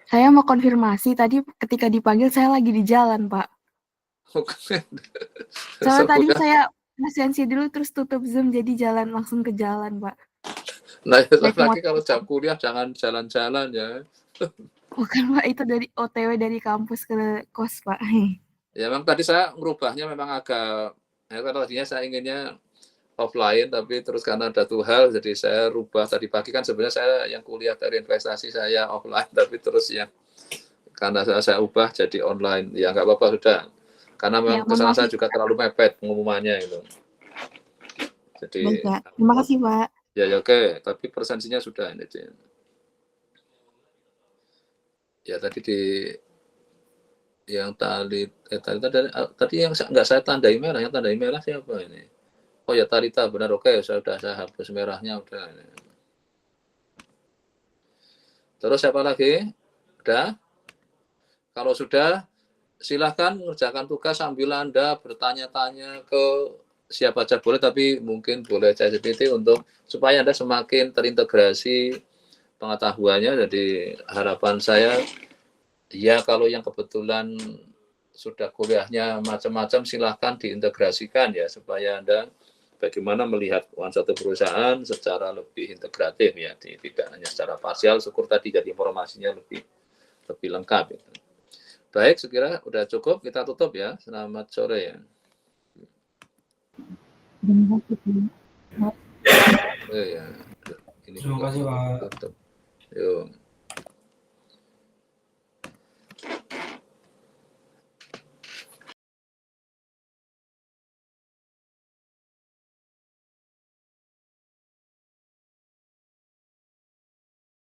saya mau konfirmasi. Tadi ketika dipanggil saya lagi di jalan Pak. Oke. Soalnya tadi Sudah. saya presensi dulu terus tutup Zoom jadi jalan langsung ke jalan Pak. Nah, Naik lagi motor. kalau jam kuliah jangan jalan-jalan ya. Bukan Pak, itu dari OTW dari kampus ke kos Pak. Ya, memang tadi saya merubahnya memang agak, ya kan tadinya saya inginnya offline, tapi terus karena ada tuh hal, jadi saya rubah. Tadi pagi kan sebenarnya saya yang kuliah dari investasi saya offline, tapi terus yang karena saya ubah jadi online. Ya nggak apa-apa sudah. Karena memang Ya, kesalahan mohon saya maaf. juga terlalu mepet pengumumannya itu. Jadi, Baik Pak, terima kasih Pak. ya oke, tapi presensinya sudah ini. Ya tadi di yang tadi yang nggak saya tandai merah, yang tandai merah siapa ini? Oh ya Tarita, benar, oke, saya hapus merahnya udah. Terus siapa lagi? Udah? Kalau sudah, silahkan mengerjakan tugas sambil Anda bertanya-tanya ke siapa saja boleh, tapi mungkin boleh ChatGPT untuk supaya Anda semakin terintegrasi pengetahuannya. Jadi harapan saya, ya kalau yang kebetulan sudah kuliahnya macam-macam silahkan diintegrasikan ya supaya Anda bagaimana melihat satu perusahaan secara lebih integratif ya, tidak hanya secara parsial. Syukur tadi jadi informasinya lebih lengkap itu. Baik, sekira udah cukup, kita tutup ya. Selamat sore ya. Ya. Ini Terima kasih Pak. tutup. Yuk.